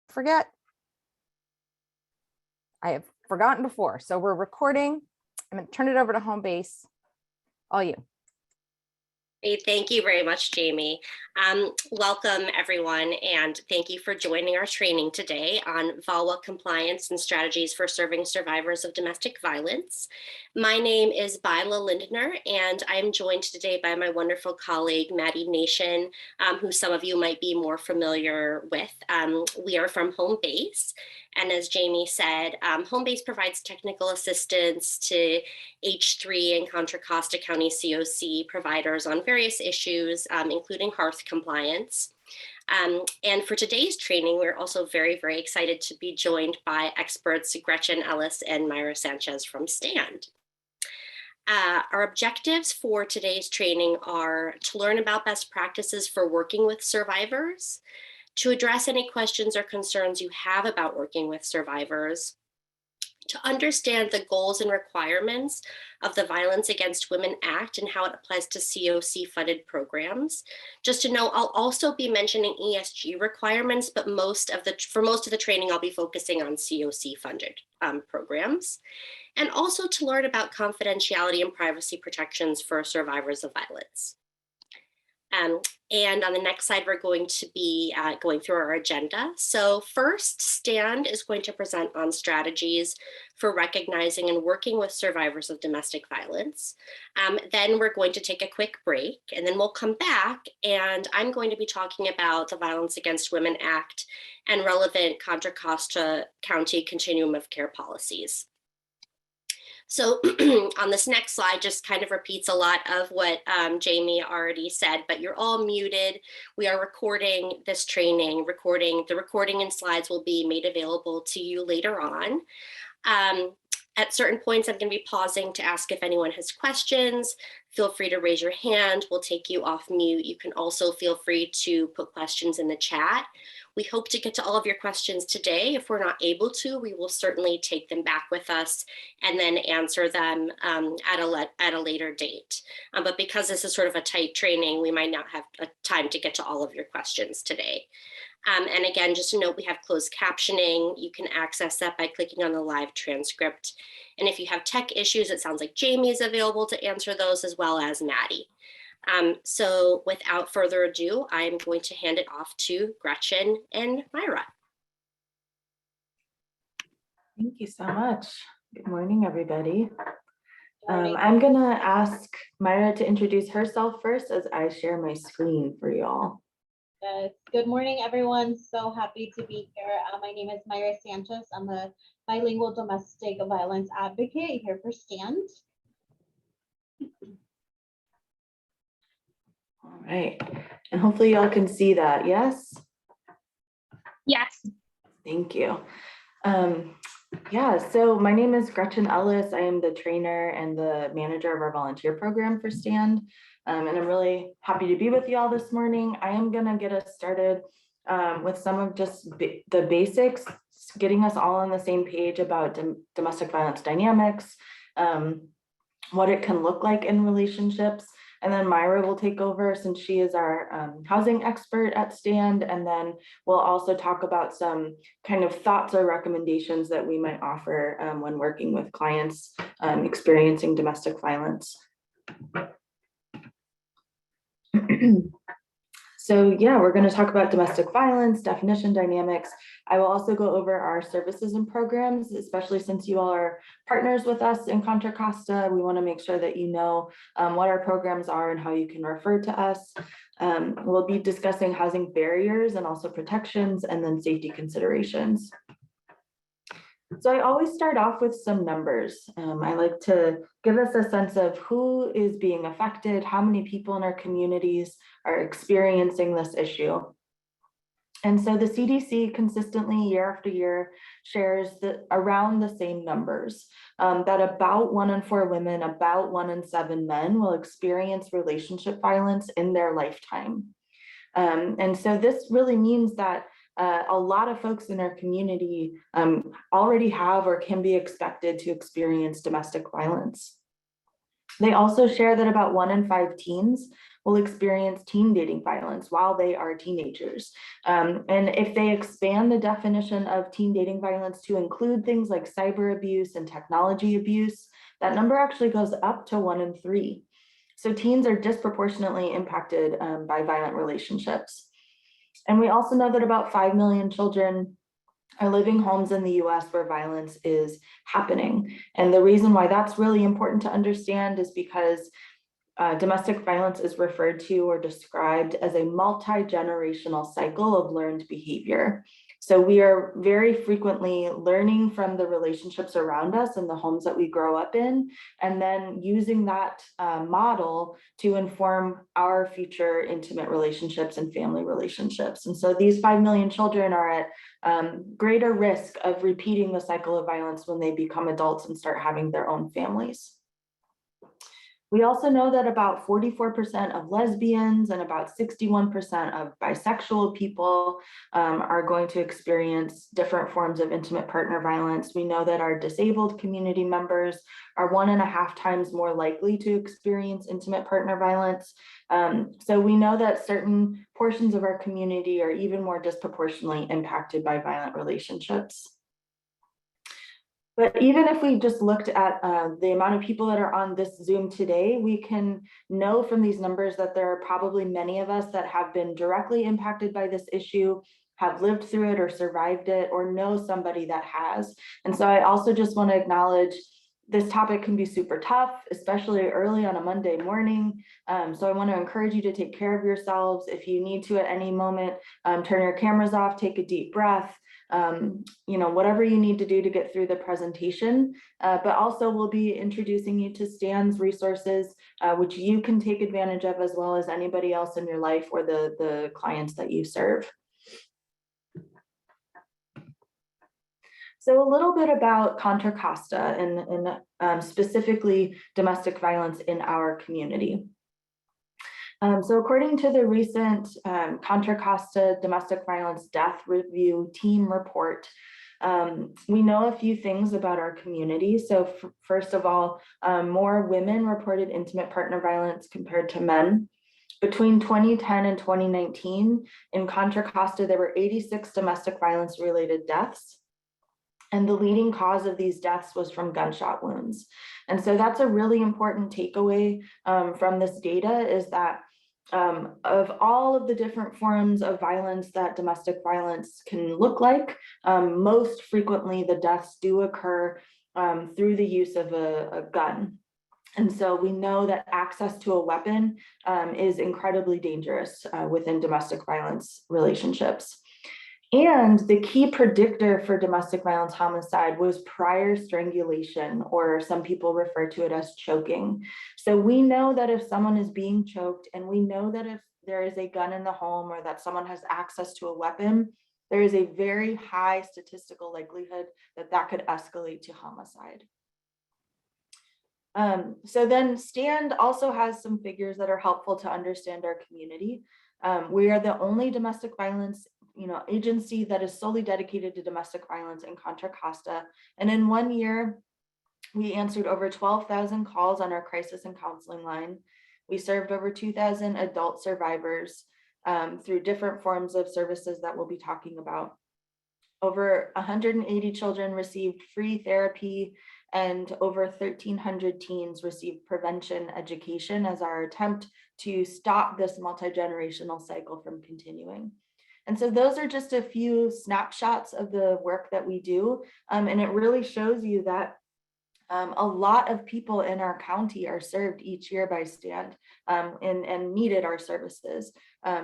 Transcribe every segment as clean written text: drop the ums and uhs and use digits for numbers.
forget. I have forgotten before. So we're recording. I'm going to turn it over to home base. All you. Hey, thank you very much, Jamie. Welcome, everyone, and thank you for joining our training today on VAWA compliance and strategies for serving survivors of domestic violence. My name is Byla Lindner, and I'm joined today by my wonderful colleague, Maddie Nation, who some of you might be more familiar with. We are from Home Base. And as Jamie said, Home Base provides technical assistance to H3 and Contra Costa County CoC providers on various issues, including hearth compliance. And for today's training, we're also very, very excited to be joined by experts Gretchen Ellis and Myra Sanchez from STAND. Our objectives for today's training are to learn about best practices for working with survivors, to address any questions or concerns you have about working with survivors, to understand the goals and requirements of the Violence Against Women Act and how it applies to CoC-funded programs. Just to know, I'll also be mentioning ESG requirements, but for most of the training, I'll be focusing on CoC-funded programs. And also to learn about confidentiality and privacy protections for survivors of violence. And on the next slide, we're going to be going through our agenda. So first, STAND is going to present on strategies for recognizing and working with survivors of domestic violence. Then we're going to take a quick break, and then we'll come back, and I'm going to be talking about the Violence Against Women Act and relevant Contra Costa County Continuum of Care policies. So on this next slide, just kind of repeats a lot of what Jamie already said, but you're all muted. We are recording this training. The recording and slides will be made available to you later on. At certain points, I'm going to be pausing to ask if anyone has questions. Feel free to raise your hand. We'll take you off mute. You can also feel free to put questions in the chat. We hope to get to all of your questions today. If we're not able to, we will certainly take them back with us and then answer them at a later date. But because this is sort of a tight training, we might not have time to get to all of your questions today. And again, just to note, we have closed captioning. You can access that by clicking on the live transcript. And if you have tech issues, it sounds like Jamie is available to answer those, as well as Maddie. So without further ado, I'm going to hand it off to Gretchen and Myra. Thank you so much. Good morning, everybody. I'm going to ask Myra to introduce herself first as I share my screen for you all. Good morning, everyone. So happy to be here. My name is Myra Sanchez. I'm a bilingual domestic violence advocate here for STAND. All right, and hopefully y'all can see that, yes? Yes. Thank you. Yeah, so my name is Gretchen Ellis. I am the trainer and the manager of our volunteer program for STAND. And I'm really happy to be with you all this morning. I am gonna get us started with some of just the basics, getting us all on the same page about domestic violence dynamics, what it can look like in relationships. And then Myra will take over since she is our housing expert at STAND. And then we'll also talk about some kind of thoughts or recommendations that we might offer when working with clients experiencing domestic violence. So yeah, we're going to talk about domestic violence, definition, dynamics. I will also go over our services and programs, especially since you all are partners with us in Contra Costa. We want to make sure that you know what our programs are and how you can refer to us. We'll be discussing housing barriers and also protections, and then safety considerations. So I always start off with some numbers. I like to give us a sense of who is being affected, how many people in our communities are experiencing this issue. And so the CDC consistently year after year shares around the same numbers, that about 1 in 4 women, about 1 in 7 men will experience relationship violence in their lifetime. And so this really means that a lot of folks in our community already have or can be expected to experience domestic violence. They also share that about 1 in 5 teens will experience teen dating violence while they are teenagers. And if they expand the definition of teen dating violence to include things like cyber abuse and technology abuse, that number actually goes up to 1 in 3. So teens are disproportionately impacted by violent relationships. And we also know that about 5 million children are living homes in the US where violence is happening. And the reason why that's really important to understand is because domestic violence is referred to or described as a multi-generational cycle of learned behavior. So we are very frequently learning from the relationships around us and the homes that we grow up in, and then using that model to inform our future intimate relationships and family relationships. And so these 5 million children are at greater risk of repeating the cycle of violence when they become adults and start having their own families. We also know that about 44% of lesbians and about 61% of bisexual people are going to experience different forms of intimate partner violence. We know that our disabled community members are 1.5 times more likely to experience intimate partner violence. So we know that certain portions of our community are even more disproportionately impacted by violent relationships. But even if we just looked at the amount of people that are on this Zoom today, we can know from these numbers that there are probably many of us that have been directly impacted by this issue, have lived through it or survived it, or know somebody that has. And so I also just want to acknowledge this topic can be super tough, especially early on a Monday morning. So I want to encourage you to take care of yourselves. If you need to at any moment, turn your cameras off, take a deep breath. Whatever you need to do to get through the presentation, but also we'll be introducing you to Stan's resources, which you can take advantage of as well as anybody else in your life or the clients that you serve. So a little bit about Contra Costa and specifically domestic violence in our community. So according to the recent Contra Costa Domestic Violence Death Review Team report, we know a few things about our community. So first of all, more women reported intimate partner violence compared to men. Between 2010 and 2019, in Contra Costa, there were 86 domestic violence related deaths. And the leading cause of these deaths was from gunshot wounds. And so that's a really important takeaway from this data is that of all of the different forms of violence that domestic violence can look like, most frequently the deaths do occur through the use of a gun. And so we know that access to a weapon is incredibly dangerous within domestic violence relationships. And the key predictor for domestic violence homicide was prior strangulation, or some people refer to it as choking. So we know that if someone is being choked, and we know that if there is a gun in the home or that someone has access to a weapon, there is a very high statistical likelihood that that could escalate to homicide. So then Stand also has some figures that are helpful to understand our community. We are the only domestic violence agency that is solely dedicated to domestic violence in Contra Costa. And in 1 year, we answered over 12,000 calls on our crisis and counseling line. We served over 2,000 adult survivors through different forms of services that we'll be talking about. Over 180 children received free therapy, and over 1,300 teens received prevention education as our attempt to stop this multi-generational cycle from continuing. And so those are just a few snapshots of the work that we do. And it really shows you that a lot of people in our county are served each year by Stand and needed our services.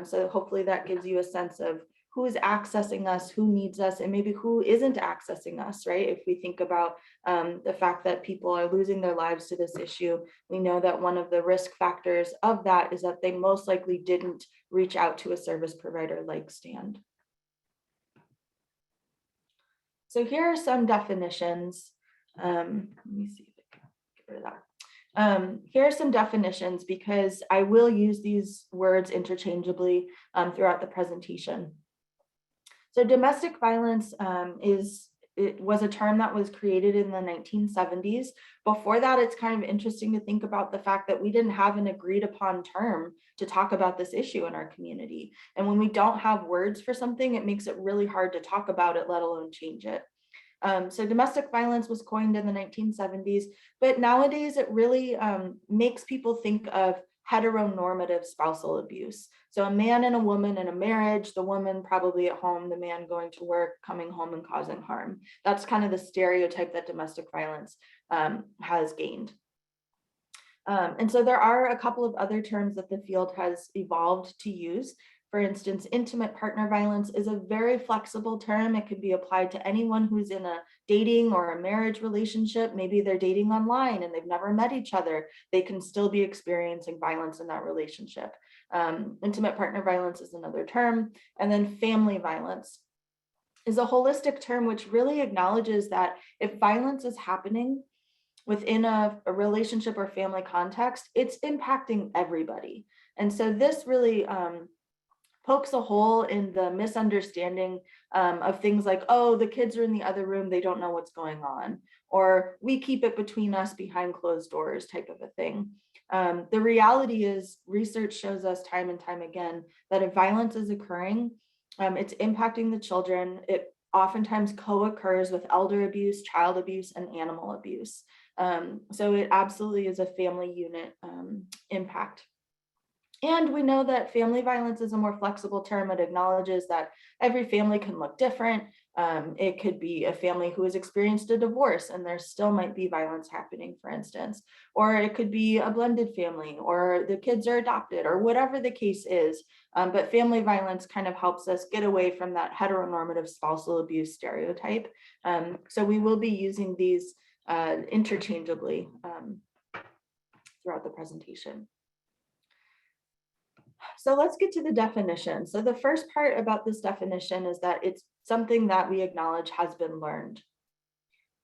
So hopefully that gives you a sense of who is accessing us, who needs us, and maybe who isn't accessing us, right? If we think about the fact that people are losing their lives to this issue, we know that one of the risk factors of that is that they most likely didn't reach out to a service provider like Stand. So here are some definitions. Let me see if I can get rid of that. Here are some definitions because I will use these words interchangeably throughout the presentation. So domestic violence is it was a term that was created in the 1970s. Before that, it's kind of interesting to think about the fact that we didn't have an agreed upon term to talk about this issue in our community. And when we don't have words for something, it makes it really hard to talk about it, let alone change it. So domestic violence was coined in the 1970s, but nowadays it really makes people think of heteronormative spousal abuse. So a man and a woman in a marriage, the woman probably at home, the man going to work, coming home and causing harm. That's kind of the stereotype that domestic violence has gained. And so there are a couple of other terms that the field has evolved to use. For instance, intimate partner violence is a very flexible term. It can be applied to anyone who's in a dating or a marriage relationship. Maybe they're dating online and they've never met each other. They can still be experiencing violence in that relationship. Intimate partner violence is another term. And then family violence is a holistic term which really acknowledges that if violence is happening within a relationship or family context, it's impacting everybody. And so this really pokes a hole in the misunderstanding of things like, oh, the kids are in the other room, they don't know what's going on, or we keep it between us behind closed doors type of a thing. The reality is research shows us time and time again that if violence is occurring, it's impacting the children. It oftentimes co-occurs with elder abuse, child abuse, and animal abuse. So it absolutely is a family unit impact. And we know that family violence is a more flexible term. It acknowledges that every family can look different. It could be a family who has experienced a divorce and there still might be violence happening, for instance, or it could be a blended family, or the kids are adopted, or whatever the case is. But family violence kind of helps us get away from that heteronormative spousal abuse stereotype. So we will be using these interchangeably throughout the presentation. So let's get to the definition. So the first part about this definition is that it's something that we acknowledge has been learned.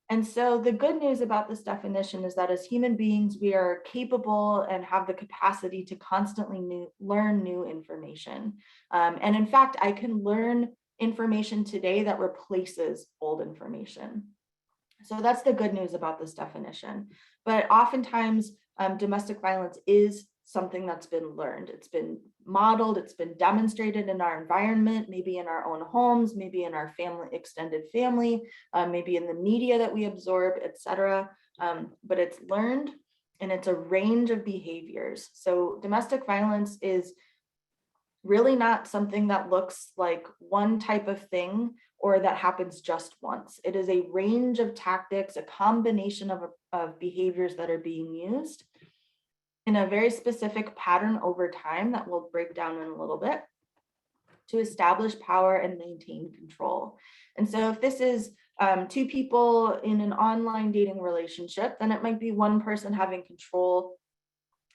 And so the good news about this definition is that as human beings, we are capable and have the capacity to constantly learn new information. And in fact, I can learn information today that replaces old information. So that's the good news about this definition. But oftentimes, domestic violence is something that's been learned. It's been modeled, it's been demonstrated in our environment, maybe in our own homes, maybe in our family, extended family, maybe in the media that we absorb, etc. But it's learned and it's a range of behaviors. So domestic violence is really not something that looks like one type of thing or that happens just once. It is a range of tactics, a combination of behaviors that are being used in a very specific pattern over time that we'll break down in a little bit to establish power and maintain control. And so if this is two people in an online dating relationship, then it might be one person having control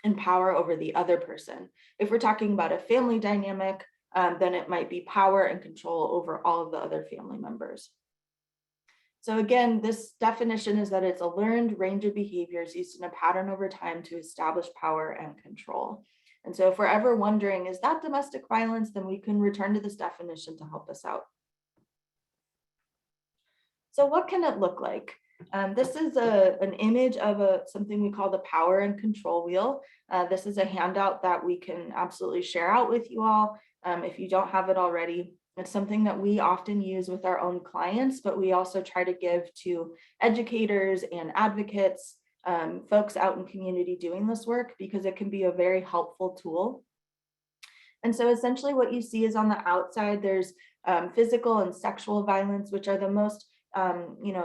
and power over the other person. If we're talking about a family dynamic, then it might be power and control over all of the other family members. So again, this definition is that it's a learned range of behaviors used in a pattern over time to establish power and control. And so if we're ever wondering, is that domestic violence, then we can return to this definition to help us out. So what can it look like? This is an image of something we call the power and control wheel. This is a handout that we can absolutely share out with you all if you don't have it already. It's something that we often use with our own clients, but we also try to give to educators and advocates, folks out in community doing this work, because it can be a very helpful tool. And so essentially what you see is on the outside, there's physical and sexual violence, which are the most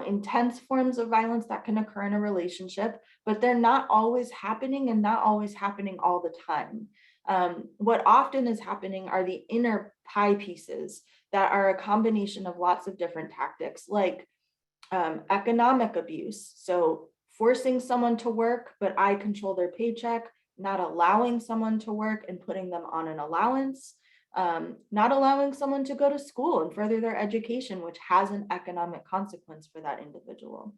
intense forms of violence that can occur in a relationship, but they're not always happening and not always happening all the time. What often is happening are the inner pie pieces that are a combination of lots of different tactics, like economic abuse. So forcing someone to work, but I control their paycheck, not allowing someone to work and putting them on an allowance, not allowing someone to go to school and further their education, which has an economic consequence for that individual.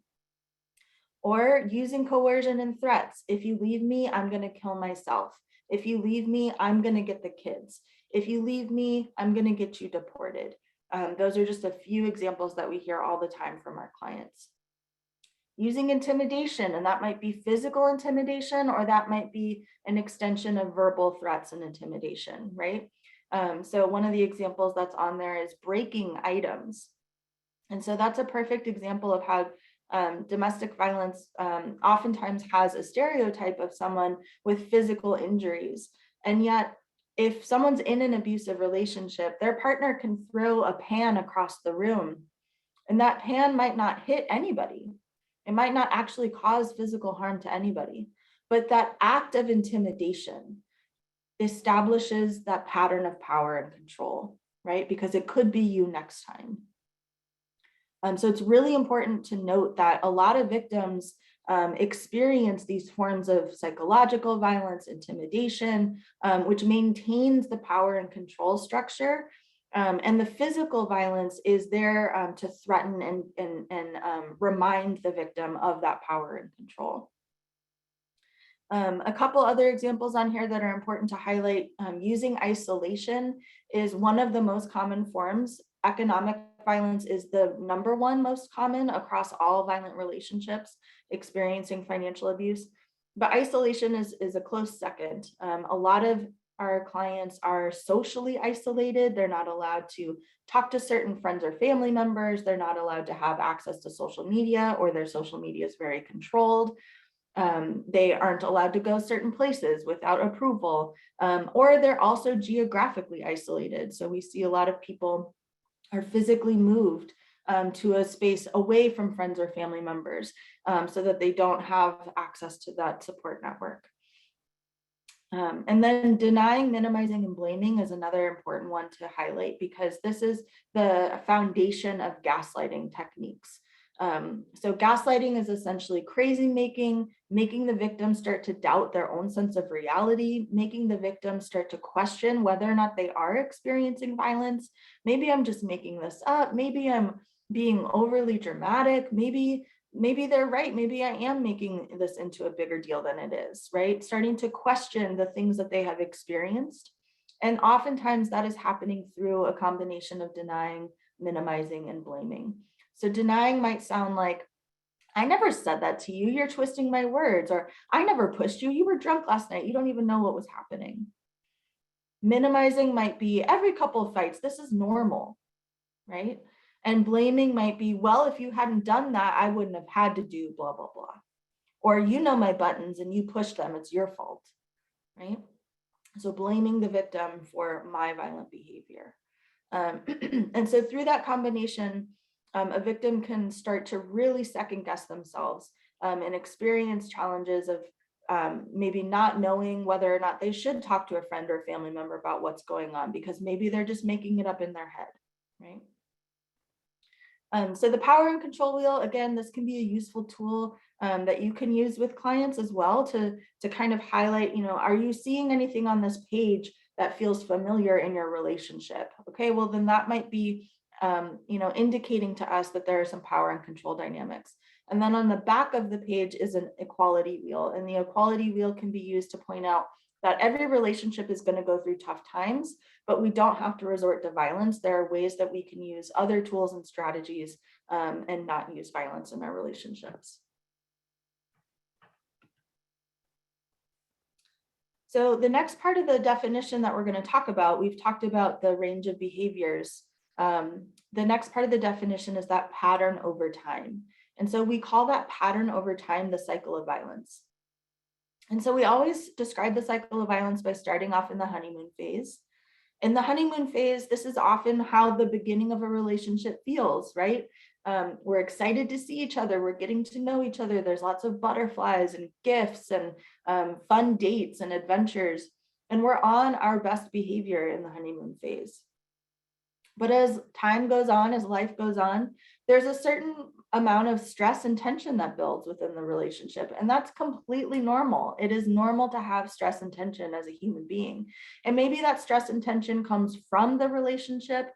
Or using coercion and threats. If you leave me, I'm going to kill myself. If you leave me, I'm going to get the kids. If you leave me, I'm going to get you deported. Those are just a few examples that we hear all the time from our clients. Using intimidation, and that might be physical intimidation, or that might be an extension of verbal threats and intimidation, right? So one of the examples that's on there is breaking items. And so that's a perfect example of how domestic violence oftentimes has a stereotype of someone with physical injuries. And yet, if someone's in an abusive relationship, their partner can throw a pan across the room, and that pan might not hit anybody. It might not actually cause physical harm to anybody, but that act of intimidation establishes that pattern of power and control, right? Because it could be you next time. So it's really important to note that a lot of victims experience these forms of psychological violence, intimidation, which maintains the power and control structure. And the physical violence is there to threaten and remind the victim of that power and control. A couple other examples on here that are important to highlight. Using isolation is one of the most common forms. Economic violence is the #1 most common across all violent relationships experiencing financial abuse. But isolation is a close second. A lot of our clients are socially isolated. They're not allowed to talk to certain friends or family members. They're not allowed to have access to social media, or their social media is very controlled. They aren't allowed to go certain places without approval, or they're also geographically isolated. So we see a lot of people are physically moved to a space away from friends or family members so that they don't have access to that support network. And then denying, minimizing, and blaming is another important one to highlight, because this is the foundation of gaslighting techniques. So gaslighting is essentially crazy making the victim start to doubt their own sense of reality, making the victim start to question whether or not they are experiencing violence. Maybe I'm just making this up. Maybe I'm being overly dramatic. Maybe they're right. Maybe I am making this into a bigger deal than it is, right? Starting to question the things that they have experienced. And oftentimes that is happening through a combination of denying, minimizing, and blaming. So denying might sound like, I never said that to you, you're twisting my words, or I never pushed you, you were drunk last night, you don't even know what was happening. Minimizing might be, every couple fights, this is normal, right? And blaming might be, well, if you hadn't done that, I wouldn't have had to do blah, blah, blah. Or you know my buttons and you pushed them, it's your fault, right? So blaming the victim for my violent behavior. And so through that combination, a victim can start to really second guess themselves and experience challenges of maybe not knowing whether or not they should talk to a friend or family member about what's going on, because maybe they're just making it up in their head, right? So the power and control wheel, again, this can be a useful tool that you can use with clients as well to kind of highlight, are you seeing anything on this page that feels familiar in your relationship? Okay, well, then that might be indicating to us that there are some power and control dynamics. And then on the back of the page is an equality wheel. And the equality wheel can be used to point out that every relationship is going to go through tough times, but we don't have to resort to violence. There are ways that we can use other tools and strategies and not use violence in our relationships. So the next part of the definition that we're going to talk about, we've talked about the range of behaviors. The next part of the definition is that pattern over time. And so we call that pattern over time the cycle of violence. And so we always describe the cycle of violence by starting off in the honeymoon phase. In the honeymoon phase, this is often how the beginning of a relationship feels, right? We're excited to see each other. We're getting to know each other. There's lots of butterflies and gifts and fun dates and adventures. And we're on our best behavior in the honeymoon phase. But as time goes on, as life goes on, there's a certain amount of stress and tension that builds within the relationship. And that's completely normal. It is normal to have stress and tension as a human being. And maybe that stress and tension comes from the relationship.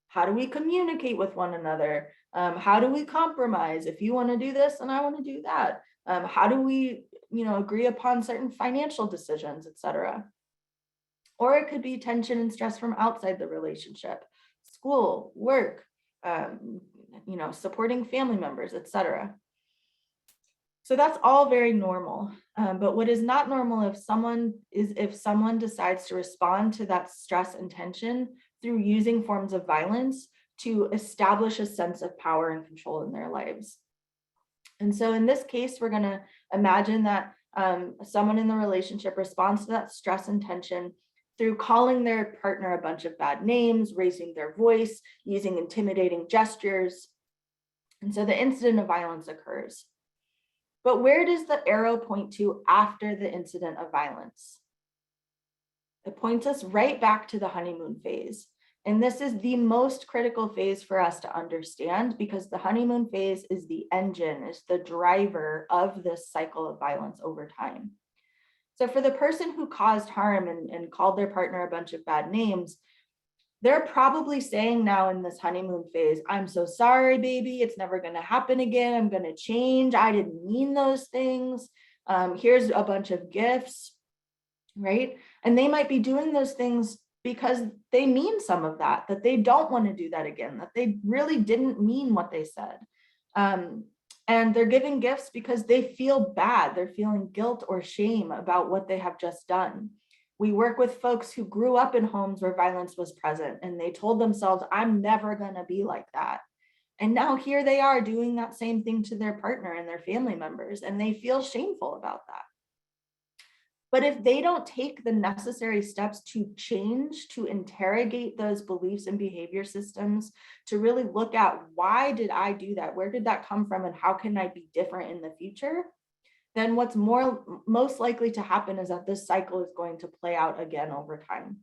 How do we communicate with one another? How do we compromise? If you want to do this and I want to do that. How do we, agree upon certain financial decisions, etc. Or it could be tension and stress from outside the relationship. school, work, supporting family members, etc. So that's all very normal. But what is not normal if someone decides to respond to that stress and tension through using forms of violence to establish a sense of power and control in their lives. And so in this case, we're going to imagine that someone in the relationship responds to that stress and tension through calling their partner a bunch of bad names, raising their voice, using intimidating gestures. And so the incident of violence occurs. But where does the arrow point to after the incident of violence? It points us right back to the honeymoon phase. And this is the most critical phase for us to understand because the honeymoon phase is the engine, is the driver of this cycle of violence over time. So for the person who caused harm and called their partner a bunch of bad names, they're probably saying now in this honeymoon phase, I'm so sorry, baby, it's never going to happen again. I'm going to change. I didn't mean those things. Here's a bunch of gifts, right? And they might be doing those things because they mean some of that they don't want to do that again, that they really didn't mean what they said. And they're giving gifts because they feel bad. They're feeling guilt or shame about what they have just done. We work with folks who grew up in homes where violence was present and they told themselves, I'm never going to be like that. And now here they are doing that same thing to their partner and their family members, and they feel shameful about that. But if they don't take the necessary steps to change, to interrogate those beliefs and behavior systems, to really look at why did I do that? Where did that come from? And how can I be different in the future? Then what's most likely to happen is that this cycle is going to play out again over time.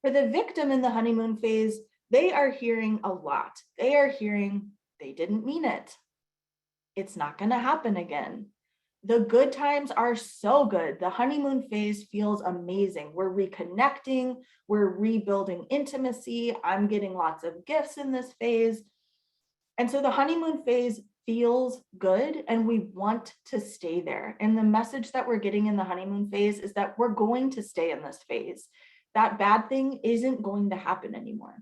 For the victim in the honeymoon phase, they are hearing a lot. They are hearing, they didn't mean it. It's not going to happen again. The good times are so good. The honeymoon phase feels amazing. We're reconnecting, we're rebuilding intimacy. I'm getting lots of gifts in this phase. And so the honeymoon phase feels good and we want to stay there. And the message that we're getting in the honeymoon phase is that we're going to stay in this phase. That bad thing isn't going to happen anymore.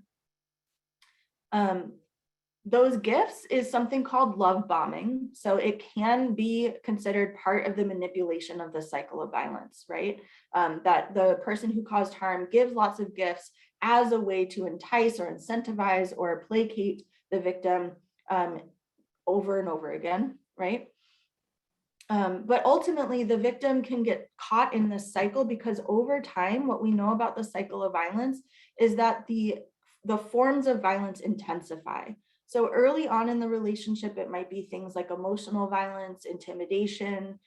Those gifts is something called love bombing. So it can be considered part of the manipulation of the cycle of violence, right? That the person who caused harm gives lots of gifts as a way to entice or incentivize or placate the victim over and over again, right? But ultimately, the victim can get caught in this cycle because over time, what we know about the cycle of violence is that the forms of violence intensify. So early on in the relationship, it might be things like emotional violence, intimidation,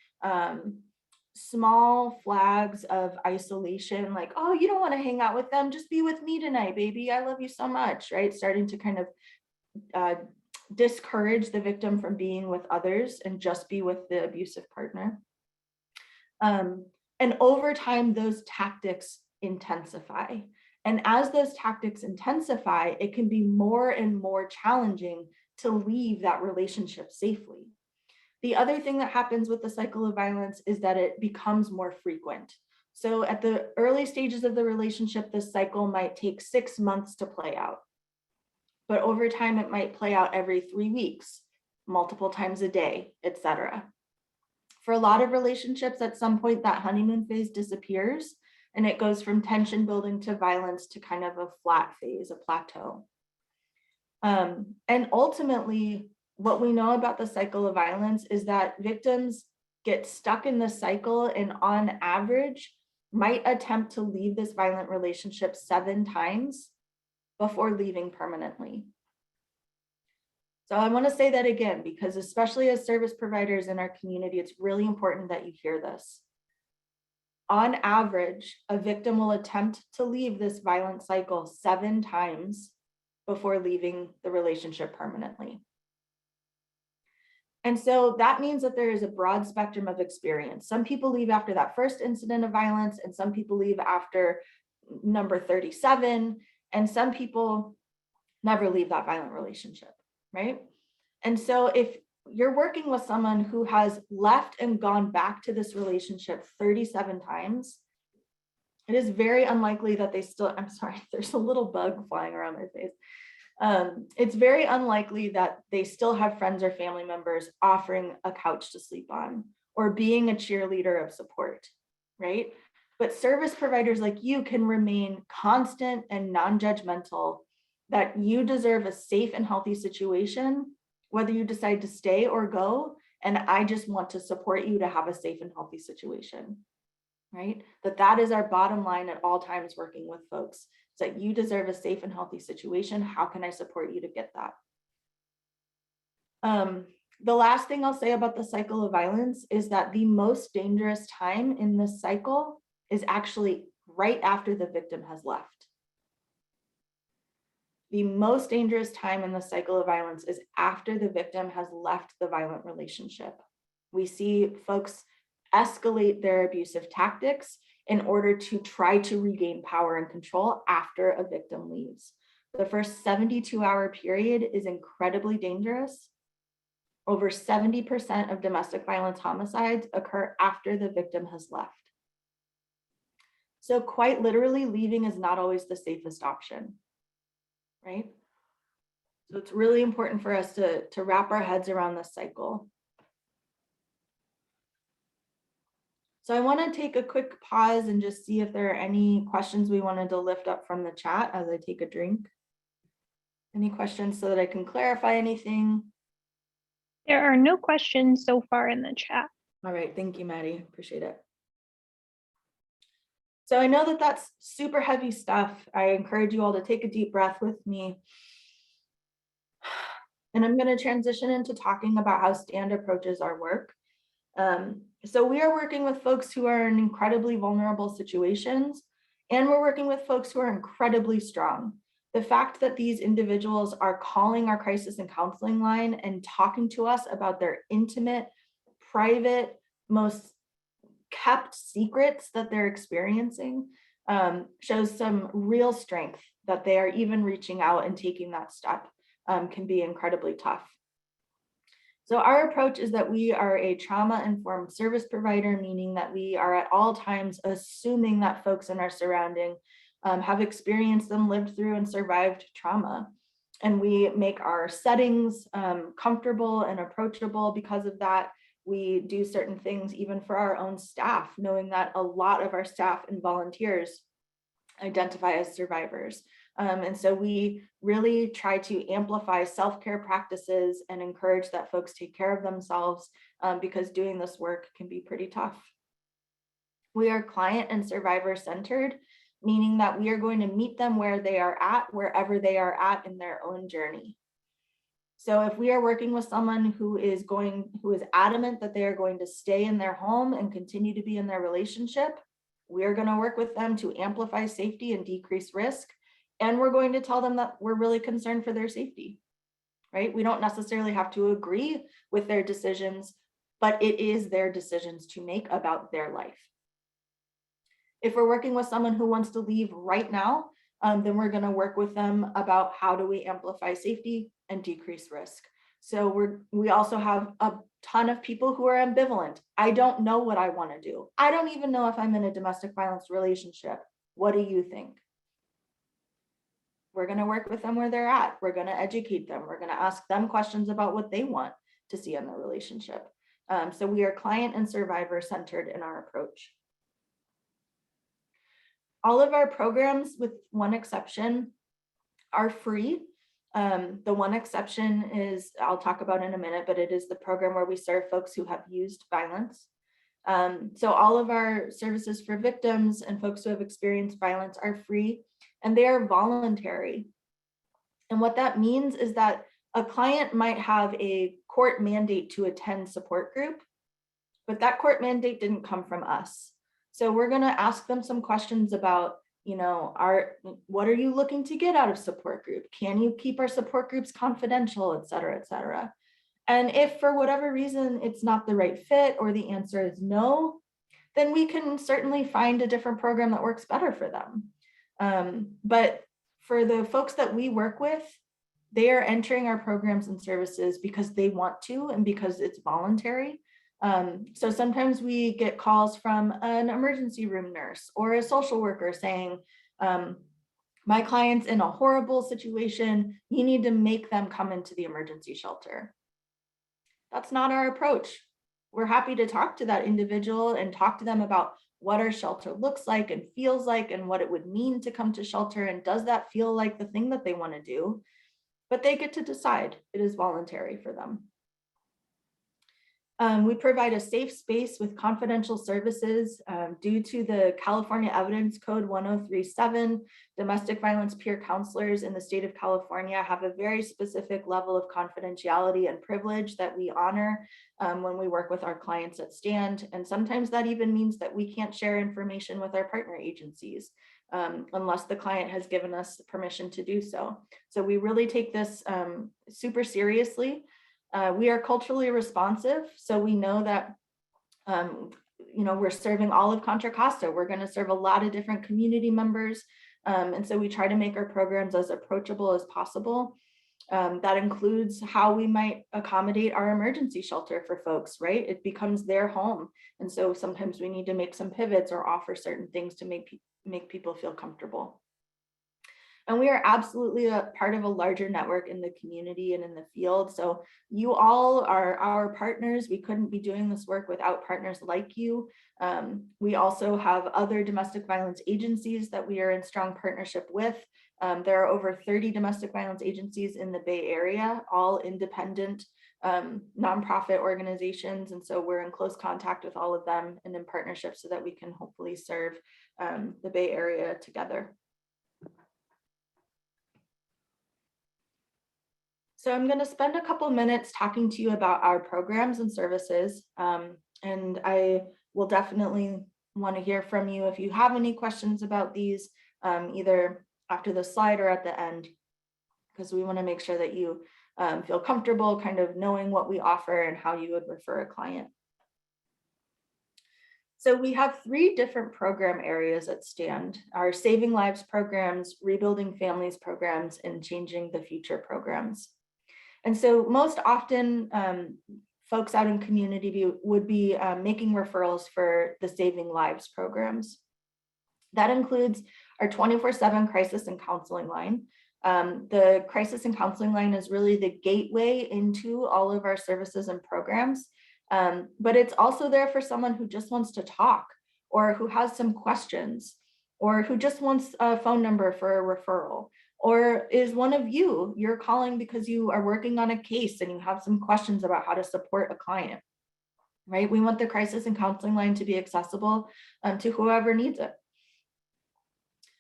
small flags of isolation, like, oh, you don't want to hang out with them, just be with me tonight, baby. I love you so much, right? Starting to kind of discourage the victim from being with others and just be with the abusive partner. And over time, those tactics intensify. And as those tactics intensify, it can be more and more challenging to leave that relationship safely. The other thing that happens with the cycle of violence is that it becomes more frequent. So at the early stages of the relationship, this cycle might take 6 months to play out. But over time, it might play out every 3 weeks, multiple times a day, etc. For a lot of relationships, at some point, that honeymoon phase disappears. And it goes from tension building to violence to kind of a flat phase, a plateau. And ultimately, what we know about the cycle of violence is that victims get stuck in the cycle and on average might attempt to leave this violent relationship 7 times before leaving permanently. So I want to say that again, because especially as service providers in our community, it's really important that you hear this. On average, a victim will attempt to leave this violent cycle 7 times before leaving the relationship permanently. And so that means that there is a broad spectrum of experience. Some people leave after that first incident of violence, and some people leave after number 37, and some people never leave that violent relationship, right? And so if you're working with someone who has left and gone back to this relationship 37 times, It is very unlikely that they still, I'm sorry, there's a little bug flying around my face. It's very unlikely that they still have friends or family members offering a couch to sleep on or being a cheerleader of support, right? But service providers like you can remain constant and non-judgmental, that you deserve a safe and healthy situation, whether you decide to stay or go. And I just want to support you to have a safe and healthy situation, right? That is our bottom line at all times working with folks. Is that you deserve a safe and healthy situation. How can I support you to get that? The last thing I'll say about the cycle of violence is that the most dangerous time in this cycle is actually right after the victim has left. The most dangerous time in the cycle of violence is after the victim has left the violent relationship. We see folks escalate their abusive tactics in order to try to regain power and control after a victim leaves. The first 72-hour period is incredibly dangerous. Over 70% of domestic violence homicides occur after the victim has left. So quite literally, leaving is not always the safest option, right? So it's really important for us to wrap our heads around this cycle. So I want to take a quick pause and just see if there are any questions we wanted to lift up from the chat as I take a drink. Any questions so that I can clarify anything? There are no questions so far in the chat. All right, thank you, Maddie, appreciate it. So I know that that's super heavy stuff. I encourage you all to take a deep breath with me. And I'm going to transition into talking about how STAND approaches our work. So we are working with folks who are in incredibly vulnerable situations, and we're working with folks who are incredibly strong. The fact that these individuals are calling our crisis and counseling line and talking to us about their intimate, private, most kept secrets that they're experiencing shows some real strength that they are even reaching out and taking that step can be incredibly tough. So our approach is that we are a trauma-informed service provider, meaning that we are at all times assuming that folks in our surrounding have experienced and lived through and survived trauma. And we make our settings comfortable and approachable. Because of that, we do certain things even for our own staff, knowing that a lot of our staff and volunteers identify as survivors. And so we really try to amplify self-care practices and encourage that folks take care of themselves because doing this work can be pretty tough. We are client and survivor centered, meaning that we are going to meet them where they are at, wherever they are at in their own journey. So if we are working with someone who is adamant that they are going to stay in their home and continue to be in their relationship, we're going to work with them to amplify safety and decrease risk. And we're going to tell them that we're really concerned for their safety, right? We don't necessarily have to agree with their decisions, but it is their decisions to make about their life. If we're working with someone who wants to leave right now, then we're going to work with them about how do we amplify safety and decrease risk. So we also have a ton of people who are ambivalent. I don't know what I want to do. I don't even know if I'm in a domestic violence relationship. What do you think? We're going to work with them where they're at. We're going to educate them. We're going to ask them questions about what they want to see in their relationship. So we are client and survivor centered in our approach. All of our programs, with one exception, are free. The one exception is, I'll talk about in a minute, but it is the program where we serve folks who have used violence. So all of our services for victims and folks who have experienced violence are free, and they are voluntary. And what that means is that a client might have a court mandate to attend support group, but that court mandate didn't come from us. So we're going to ask them some questions about, what are you looking to get out of support group? Can you keep our support groups confidential, et cetera, et cetera. And if for whatever reason it's not the right fit or the answer is no, then we can certainly find a different program that works better for them. But for the folks that we work with, they are entering our programs and services because they want to and because it's voluntary. So sometimes we get calls from an emergency room nurse or a social worker saying, my client's in a horrible situation, you need to make them come into the emergency shelter. That's not our approach. We're happy to talk to that individual and talk to them about what our shelter looks like and feels like and what it would mean to come to shelter, and does that feel like the thing that they want to do? But they get to decide. It is voluntary for them. We provide a safe space with confidential services. Due to the California Evidence Code 1037, domestic violence peer counselors in the state of California have a very specific level of confidentiality and privilege that we honor when we work with our clients at Stand. And sometimes that even means that we can't share information with our partner agencies unless the client has given us permission to do so. So we really take this super seriously. We are culturally responsive, so we know that we're serving all of Contra Costa. We're going to serve a lot of different community members, and so we try to make our programs as approachable as possible. That includes how we might accommodate our emergency shelter for folks, right? It becomes their home, and so sometimes we need to make some pivots or offer certain things to make people feel comfortable. And we are absolutely a part of a larger network in the community and in the field. So you all are our partners. We couldn't be doing this work without partners like you. We also have other domestic violence agencies that we are in strong partnership with. There are over 30 domestic violence agencies in the Bay Area, all independent nonprofit organizations. And so we're in close contact with all of them and in partnership so that we can hopefully serve the Bay Area together. So I'm going to spend a couple minutes talking to you about our programs and services, and I will definitely want to hear from you if you have any questions about these, either after the slide or at the end, because we want to make sure that you feel comfortable kind of knowing what we offer and how you would refer a client. So we have 3 different program areas at Stand: our Saving Lives programs, Rebuilding Families programs, and Changing the Future programs. And so most often, folks out in community would be making referrals for the Saving Lives programs. That includes our 24/7 crisis and counseling line. The crisis and counseling line is really the gateway into all of our services and programs, but it's also there for someone who just wants to talk, or who has some questions, or who just wants a phone number for a referral. Or is one of you're calling because you are working on a case and you have some questions about how to support a client, right? We want the crisis and counseling line to be accessible to whoever needs it.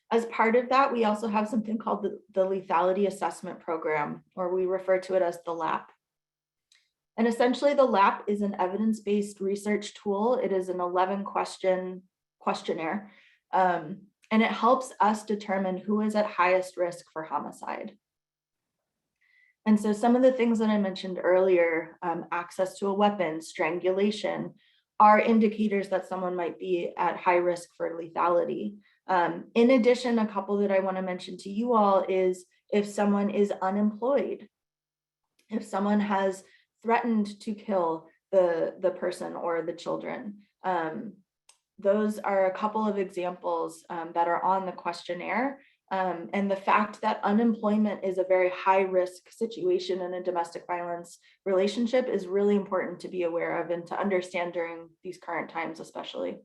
As part of that, we also have something called the lethality assessment program, or we refer to it as the LAP. And essentially the LAP is an evidence-based research tool. It is an 11-question questionnaire. And it helps us determine who is at highest risk for homicide. And so some of the things that I mentioned earlier, access to a weapon, strangulation, are indicators that someone might be at high risk for lethality. In addition, a couple that I want to mention to you all is if someone is unemployed, if someone has threatened to kill the person or the children. Those are a couple of examples that are on the questionnaire. And the fact that unemployment is a very high risk situation in a domestic violence relationship is really important to be aware of and to understand during these current times, especially.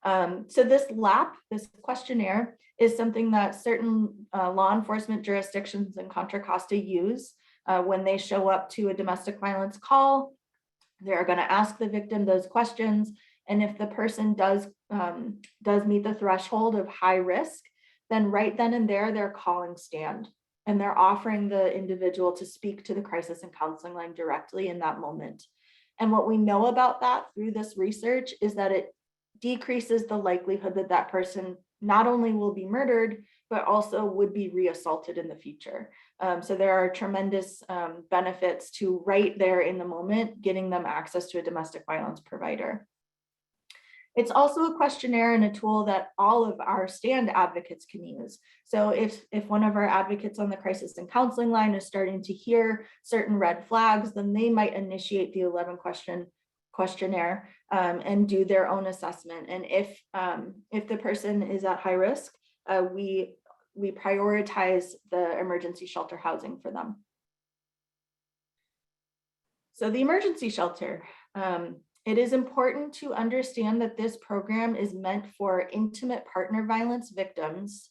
So this LAP, this questionnaire, is something that certain law enforcement jurisdictions in Contra Costa use when they show up to a domestic violence call. They're going to ask the victim those questions. And if the person does meet the threshold of high risk, then right then and there, they're calling Stand. And they're offering the individual to speak to the crisis and counseling line directly in that moment. And what we know about that through this research is that it decreases the likelihood that that person not only will be murdered, but also would be reassaulted in the future. So there are tremendous benefits to right there in the moment, getting them access to a domestic violence provider. It's also a questionnaire and a tool that all of our Stand advocates can use. So if one of our advocates on the crisis and counseling line is starting to hear certain red flags, then they might initiate the 11-question questionnaire and do their own assessment. And if the person is at high risk, we prioritize the emergency shelter housing for them. So the emergency shelter, it is important to understand that this program is meant for intimate partner violence victims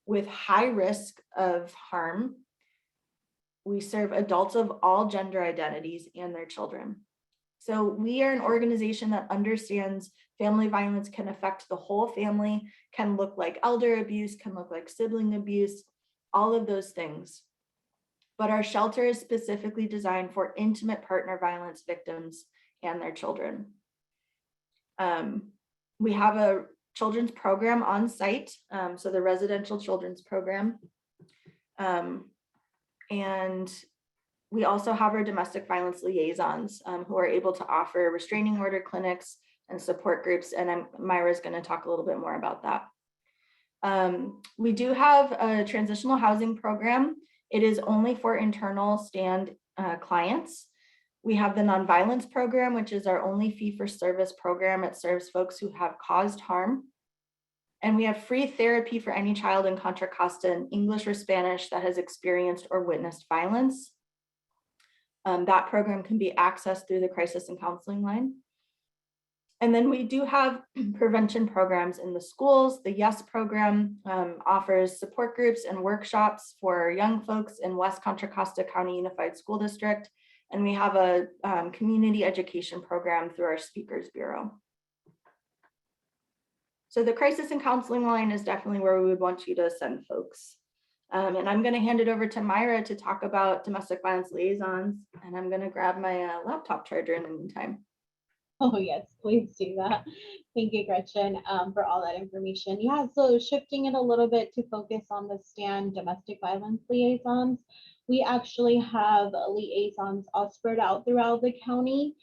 with high risk of harm. We serve adults of all gender identities and their children. So we are an organization that understands family violence can affect the whole family, can look like elder abuse, can look like sibling abuse, all of those things. But our shelter is specifically designed for intimate partner violence victims and their children. We have a children's program on site, so the residential children's program. And we also have our domestic violence liaisons who are able to offer restraining order clinics and support groups. And Myra's going to talk a little bit more about that. We do have a transitional housing program. It is only for internal stand clients. We have the nonviolence program, which is our only fee-for-service program. It serves folks who have caused harm. And we have free therapy for any child in Contra Costa in English or Spanish that has experienced or witnessed violence. That program can be accessed through the crisis and counseling line. And then we do have prevention programs in the schools. The YES program offers support groups and workshops for young folks in West Contra Costa County Unified School District. And we have a community education program through our Speakers Bureau. So the crisis and counseling line is definitely where we would want you to send folks. And I'm going to hand it over to Myra to talk about domestic violence liaisons. And I'm going to grab my laptop charger in the meantime. Oh, yes, please do that. Thank you, Gretchen, for all that information. Yeah, so shifting it a little bit to focus on the STAND domestic violence liaisons. We actually have liaisons all spread out throughout the county.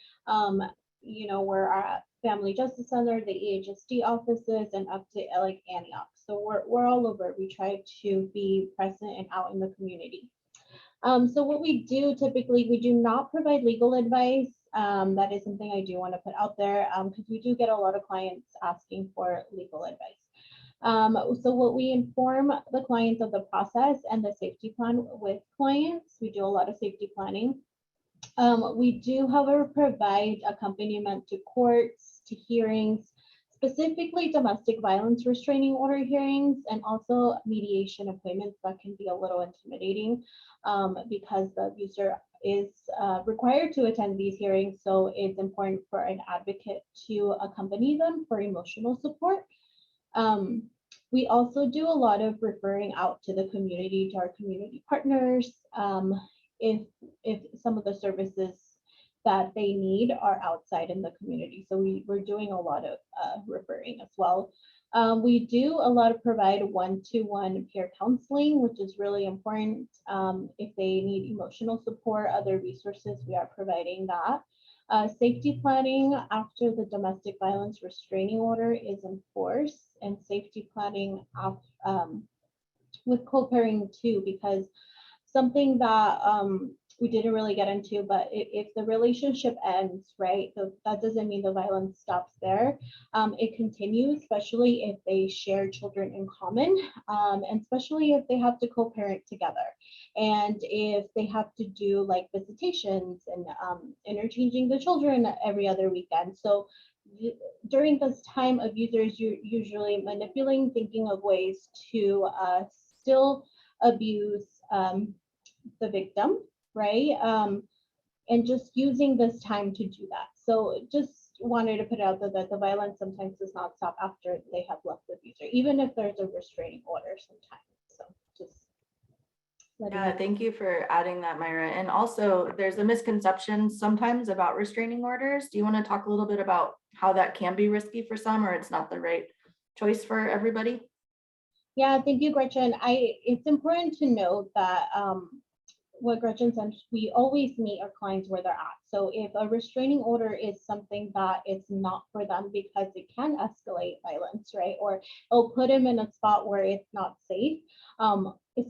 You know, we're at Family Justice Center, the EHSD offices, and up to like Antioch. So we're all over. We try to be present and out in the community. So what we do typically, we do not provide legal advice. That is something I do want to put out there because we do get a lot of clients asking for legal advice. So what we inform the clients of the process and the safety plan with clients. We do a lot of safety planning. We do, however, provide accompaniment to courts, to hearings, specifically domestic violence restraining order hearings, and also mediation appointments that can be a little intimidating because the abuser is required to attend these hearings. So it's important for an advocate to accompany them for emotional support. We also do a lot of referring out to the community, to our community partners, if some of the services that they need are outside in the community. So we're doing a lot of referring as well. We do a lot of provide one-to-one peer counseling, which is really important. If they need emotional support, other resources, we are providing that. Safety planning after the domestic violence restraining order is enforced, and safety planning with co-parenting too, because something that we didn't really get into, but if the relationship ends, right, so that doesn't mean the violence stops there. It continues, especially if they share children in common, and especially if they have to co-parent together. And if they have to do like visitations and interchanging the children every other weekend. So during this time, abusers are usually manipulating, thinking of ways to still abuse the victim, right? And just using this time to do that. So just wanted to put out there that the violence sometimes does not stop after they have left the abuser, even if there's a restraining order sometimes. So just yeah, thank you for adding that, Myra. And also there's a misconception sometimes about restraining orders. Do you want to talk a little bit about how that can be risky for some, or it's not the right choice for everybody? Yeah, thank you, Gretchen. It's important to note that what Gretchen said, we always meet our clients where they're at. So if a restraining order is something that it's not for them because it can escalate violence, right? Or it'll put them in a spot where it's not safe.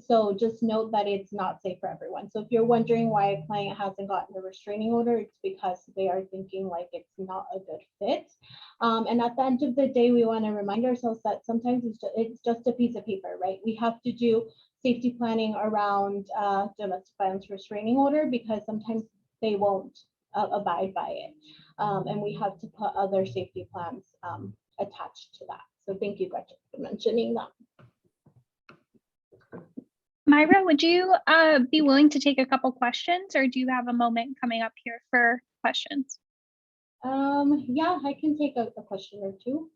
So just note that it's not safe for everyone. So if you're wondering why a client hasn't gotten a restraining order, it's because they are thinking like it's not a good fit. And at the end of the day, we want to remind ourselves that sometimes it's just a piece of paper, right? We have to do safety planning around domestic violence restraining order because sometimes they won't abide by it. And we have to put other safety plans attached to that. So thank you, Gretchen, for mentioning that. Myra, would you be willing to take a couple questions, or do you have a moment coming up here for questions? Yeah, I can take a question or two.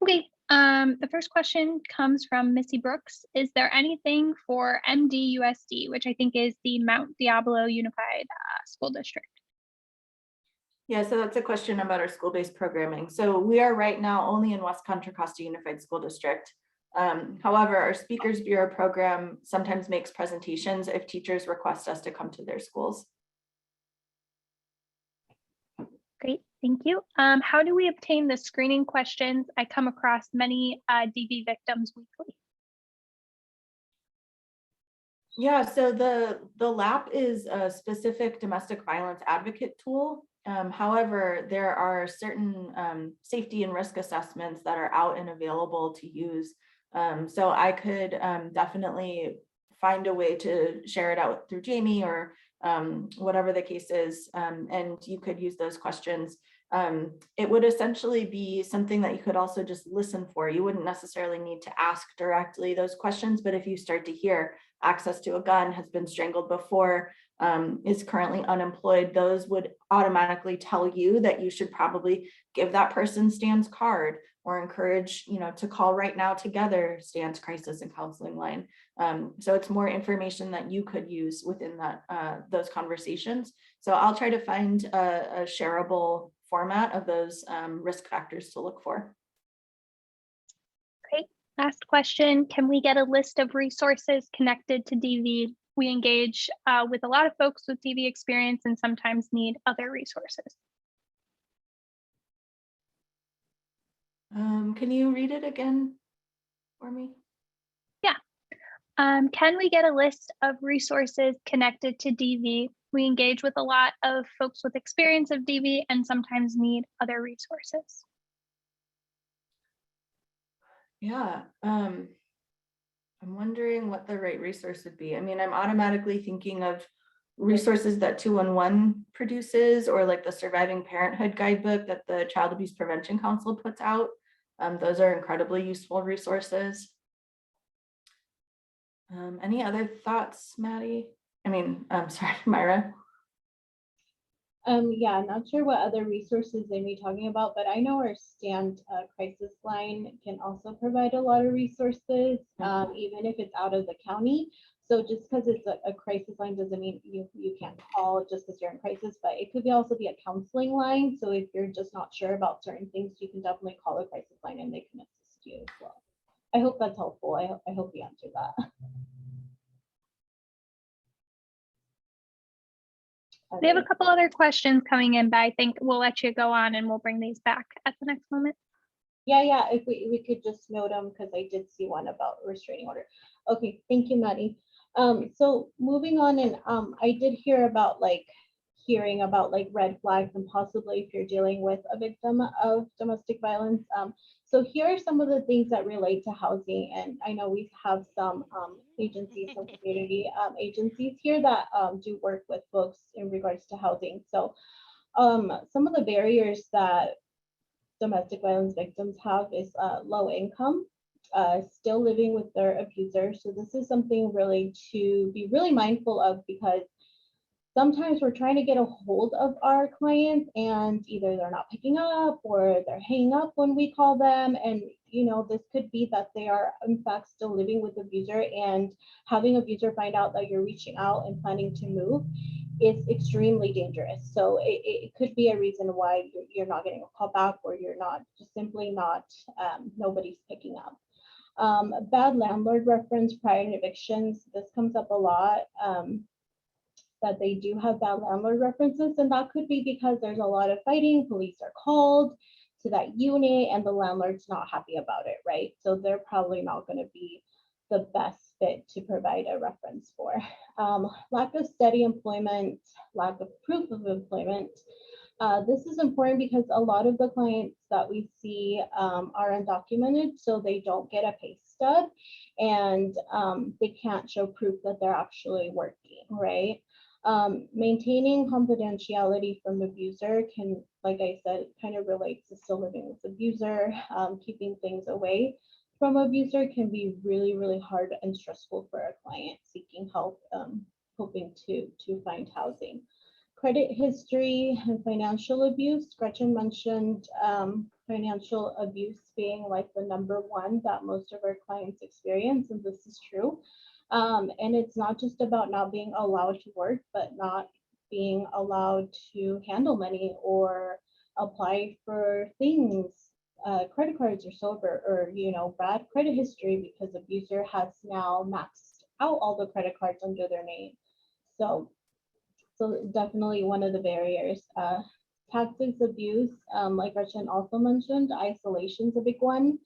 Okay, the first question comes from Missy Brooks. Is there anything for MDUSD, which I think is the Mount Diablo Unified School District? Yeah, so that's a question about our school-based programming. So we are right now only in West Contra Costa Unified School District. However, our Speakers Bureau program sometimes makes presentations if teachers request us to come to their schools. Great, thank you. How do we obtain the screening questions? I come across many DV victims weekly. Yeah, so the LAP is a specific domestic violence advocate tool. However, there are certain safety and risk assessments that are out and available to use. So I could definitely find a way to share it out through Jamie or whatever the case is, and you could use those questions. It would essentially be something that you could also just listen for. You wouldn't necessarily need to ask directly those questions, but if you start to hear access to a gun, has been strangled before, is currently unemployed, those would automatically tell you that you should probably give that person Stan's card or encourage, to call Right Now Together, Stan's crisis and counseling line. So it's more information that you could use within that those conversations. So I'll try to find a shareable format of those risk factors to look for. Great. Last question. Can we get a list of resources connected to DV? We engage with a lot of folks with DV experience and sometimes need other resources. Can you read it again for me? Yeah. Can we get a list of resources connected to DV? We engage with a lot of folks with experience of DV and sometimes need other resources. Yeah, I'm wondering what the right resource would be. I mean, I'm automatically thinking of resources that 211 produces, or like the Surviving Parenthood Guidebook that the Child Abuse Prevention Council puts out. Those are incredibly useful resources. Any other thoughts, Maddie? Sorry, Myra. Yeah, not sure what other resources they may be talking about, but I know our STAND crisis line can also provide a lot of resources, even if it's out of the county. So just because it's a crisis line doesn't mean you can't call just because you're in crisis, but it could also be a counseling line. So if you're just not sure about certain things, you can definitely call the crisis line and they can assist you as well. I hope that's helpful. I hope we answered that. We have a couple other questions coming in, but I think we'll let you go on and we'll bring these back at the next moment. Yeah, if we could just note them because I did see one about restraining order. Okay, thank you, Maddie. So moving on, and I did hear about hearing about red flags and possibly if you're dealing with a victim of domestic violence. So here are some of the things that relate to housing, and I know we have some agencies, some community agencies here that do work with folks in regards to housing. So some of the barriers that domestic violence victims have is low income, still living with their abuser. So this is something really to be really mindful of, because sometimes we're trying to get a hold of our clients and either they're not picking up or they're hanging up when we call them. And, this could be that they are in fact still living with abuser, and having abuser find out that you're reaching out and planning to move is extremely dangerous. So it could be a reason why you're not getting a call back, or you're not just simply not, nobody's picking up. Bad landlord reference prior to evictions. This comes up a lot. that they do have bad landlord references, and that could be because there's a lot of fighting, police are called to that unit, and the landlord's not happy about it, right? So they're probably not going to be the best fit to provide a reference for. Lack of steady employment, lack of proof of employment. This is important because a lot of the clients that we see are undocumented, so they don't get a pay stub, and they can't show proof that they're actually working, right? Maintaining confidentiality from abuser can, like I said, kind of relates to still living with abuser. Keeping things away from abuser can be really, really hard and stressful for a client seeking help, hoping to find housing. Credit history and financial abuse. Gretchen mentioned financial abuse being like the #1 that most of our clients experience, and this is true. And it's not just about not being allowed to work, but not being allowed to handle money or apply for things, credit cards or silver, or bad credit history because abuser has now maxed out all the credit cards under their name. So definitely one of the barriers. Tactics abuse, like Gretchen also mentioned, isolation is a big one,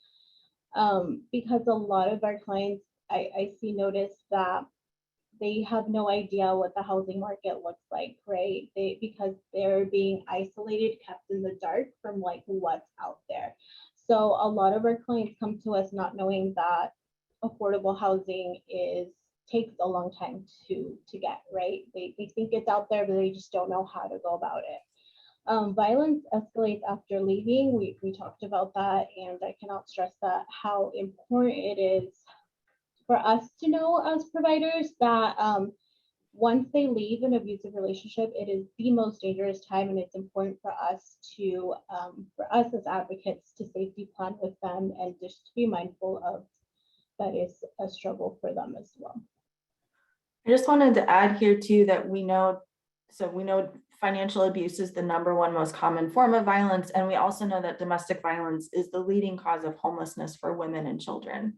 because a lot of our clients, I notice that they have no idea what the housing market looks like, right? Because they're being isolated, kept in the dark from like what's out there. So a lot of our clients come to us not knowing that affordable housing takes a long time to get, right? They think it's out there, but they just don't know how to go about it. Violence escalates after leaving. We talked about that, and I cannot stress that how important it is for us to know as providers that once they leave an abusive relationship, it is the most dangerous time, and it's important for us as advocates to safety plan with them and just to be mindful of that is a struggle for them as well. I just wanted to add here too that we know financial abuse is the #1 most common form of violence, and we also know that domestic violence is the leading cause of homelessness for women and children.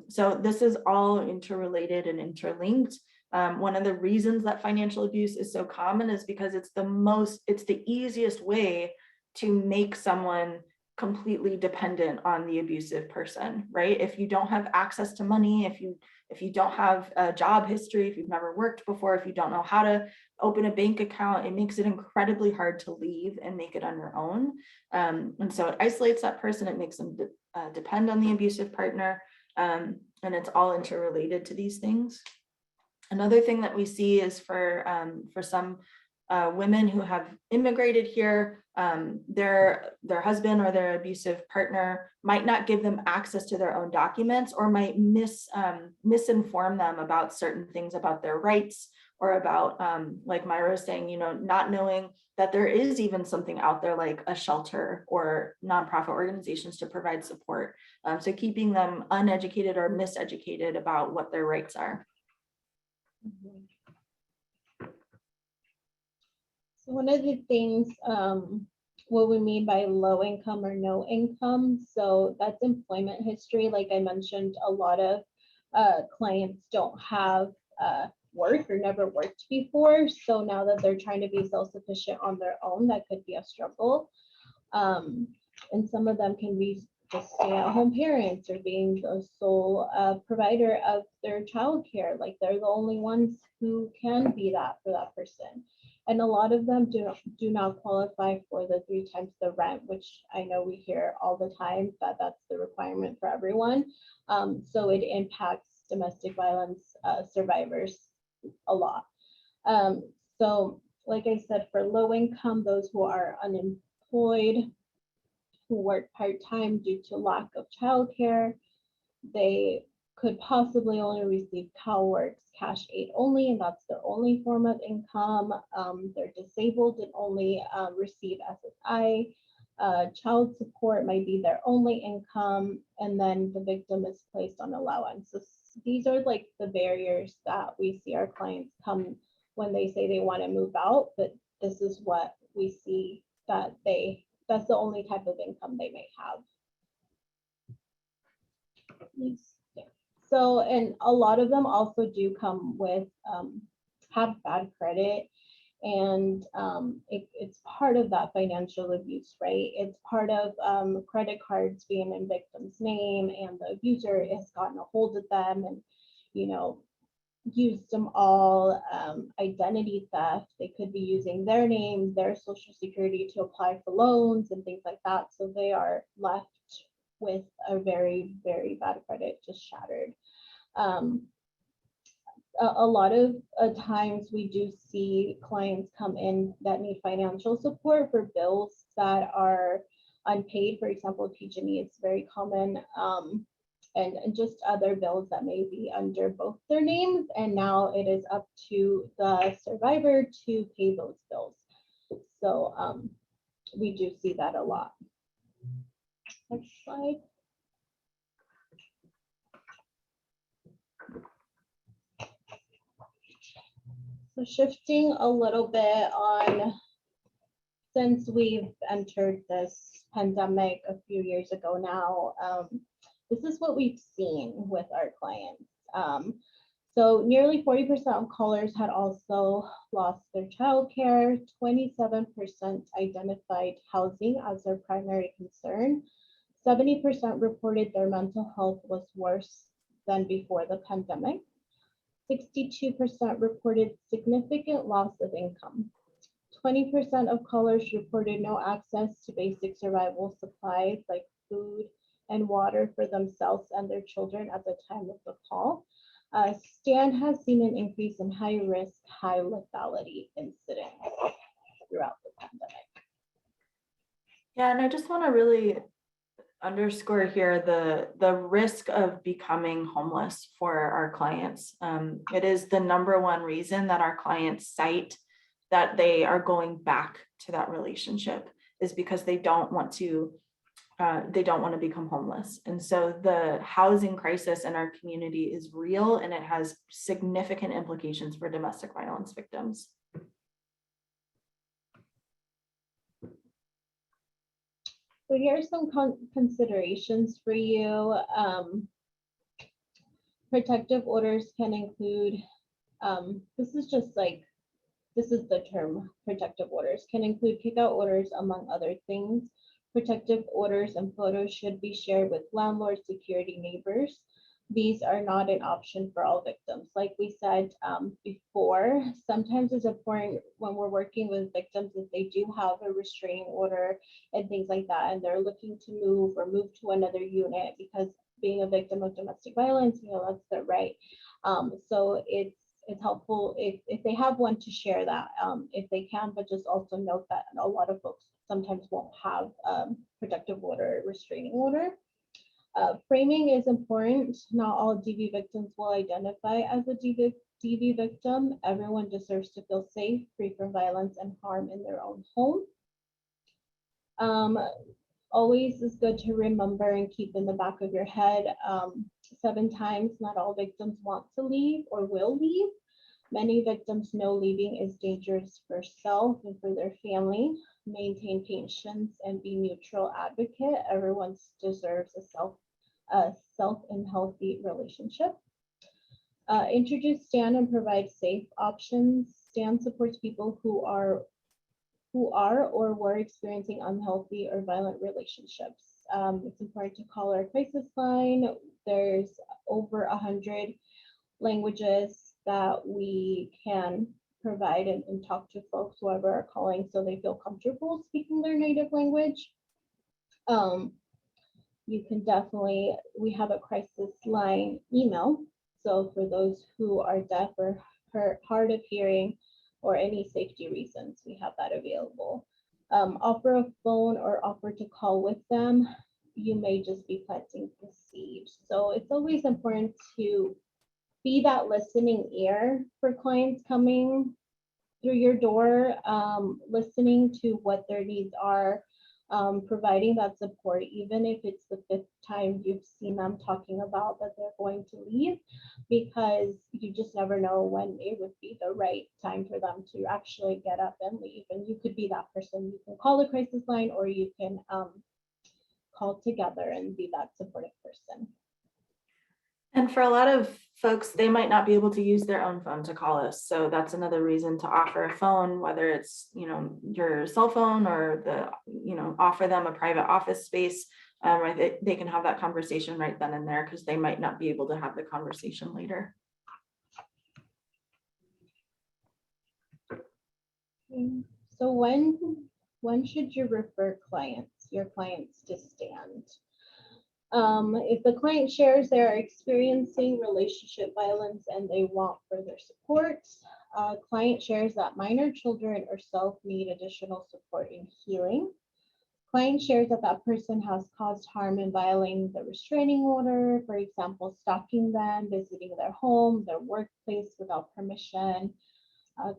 So this is all interrelated and interlinked. One of the reasons that financial abuse is so common is because it's the easiest way to make someone completely dependent on the abusive person, right? If you don't have access to money, if you don't have a job history, if you've never worked before, if you don't know how to open a bank account, it makes it incredibly hard to leave and make it on your own. And so it isolates that person, it makes them depend on the abusive partner, and it's all interrelated to these things. Another thing that we see is for some women who have immigrated here, their husband or their abusive partner might not give them access to their own documents, or might misinform them about certain things about their rights, or about, like Myra was saying, not knowing that there is even something out there like a shelter or nonprofit organizations to provide support. So keeping them uneducated or miseducated about what their rights are. So one of the things, what we mean by low income or no income, so that's employment history. Like I mentioned, a lot of clients don't have work or never worked before. So now that they're trying to be self-sufficient on their own, that could be a struggle. And some of them can be just stay-at-home parents or being the sole provider of their childcare. Like they're the only ones who can be that for that person. And a lot of them do not qualify for the 3 times the rent, which I know we hear all the time that that's the requirement for everyone. So it impacts domestic violence survivors a lot. So like I said, for low income, those who are unemployed, who work part-time due to lack of childcare, they could possibly only receive CalWORKs cash aid only, and that's their only form of income. They're disabled and only receive SSI. Child support might be their only income, and then the victim is placed on allowance. So these are like the barriers that we see our clients come when they say they want to move out, but this is what we see that that's the only type of income they may have. So, and a lot of them also do come with have bad credit. And it's part of that financial abuse, right? It's part of credit cards being in victim's name, and the abuser has gotten a hold of them and, you know, used them all. Identity theft, they could be using their name, their social security to apply for loans and things like that. So they are left with a very, very bad credit, just shattered. A lot of times we do see clients come in that need financial support for bills that are unpaid. For example, PG&E is very common, and just other bills that may be under both their names. And now it is up to the survivor to pay those bills. So we do see that a lot. Next slide. So shifting a little bit on, since we've entered this pandemic a few years ago now, this is what we've seen with our clients. So nearly 40% of callers had also lost their childcare. 27% identified housing as their primary concern. 70% reported their mental health was worse than before the pandemic. 62% reported significant loss of income. 20% of callers reported no access to basic survival supplies like food and water for themselves and their children at the time of the call. STAND has seen an increase in high risk, high lethality incidents throughout the pandemic. Yeah, and I just want to really underscore here the risk of becoming homeless for our clients. It is the #1 reason that our clients cite that they are going back to that relationship, is because they don't want to become homeless. And so the housing crisis in our community is real, and it has significant implications for domestic violence victims. So here are some considerations for you. Protective orders can include, this is the term, protective orders can include kick-out orders, among other things. Protective orders and photos should be shared with landlords, security, neighbors. These are not an option for all victims. Like we said before, sometimes it's important when we're working with victims if they do have a restraining order and things like that, and they're looking to move to another unit, because being a victim of domestic violence, you know, that's their right. So it's helpful if they have one to share that if they can, but just also note that a lot of folks sometimes won't have protective order, restraining order. Framing is important. Not all DV victims will identify as a DV victim. Everyone deserves to feel safe, free from violence and harm in their own home. Always is good to remember and keep in the back of your head 7 times, not all victims want to leave or will leave. Many victims know leaving is dangerous for self and for their family. Maintain patience and be neutral advocate. Everyone deserves a self and healthy relationship. Introduce STAND and provide safe options. STAND supports people who are or were experiencing unhealthy or violent relationships. It's important to call our crisis line. There's over 100 languages that we can provide and talk to folks, whoever are calling, so they feel comfortable speaking their native language. You can definitely, we have a crisis line email. So for those who are deaf or hard of hearing or any safety reasons, we have that available. Offer a phone or offer to call with them. You may just be planting the seed. So it's always important to be that listening ear for clients coming through your door, listening to what their needs are, providing that support, even if it's the 5th time you've seen them talking about that they're going to leave, because you just never know when it would be the right time for them to actually get up and leave. And you could be that person. You can call the crisis line, or you can call together and be that supportive person. And for a lot of folks, they might not be able to use their own phone to call us. So that's another reason to offer a phone, whether it's, your cell phone or offer them a private office space where they can have that conversation right then and there, because they might not be able to have the conversation later. So when should you refer your clients to stand? If the client shares they're experiencing relationship violence and they want further support, client shares that minor children or self need additional support in healing. Client shares that that person has caused harm in violating the restraining order, for example, stalking them, visiting their home, their workplace without permission.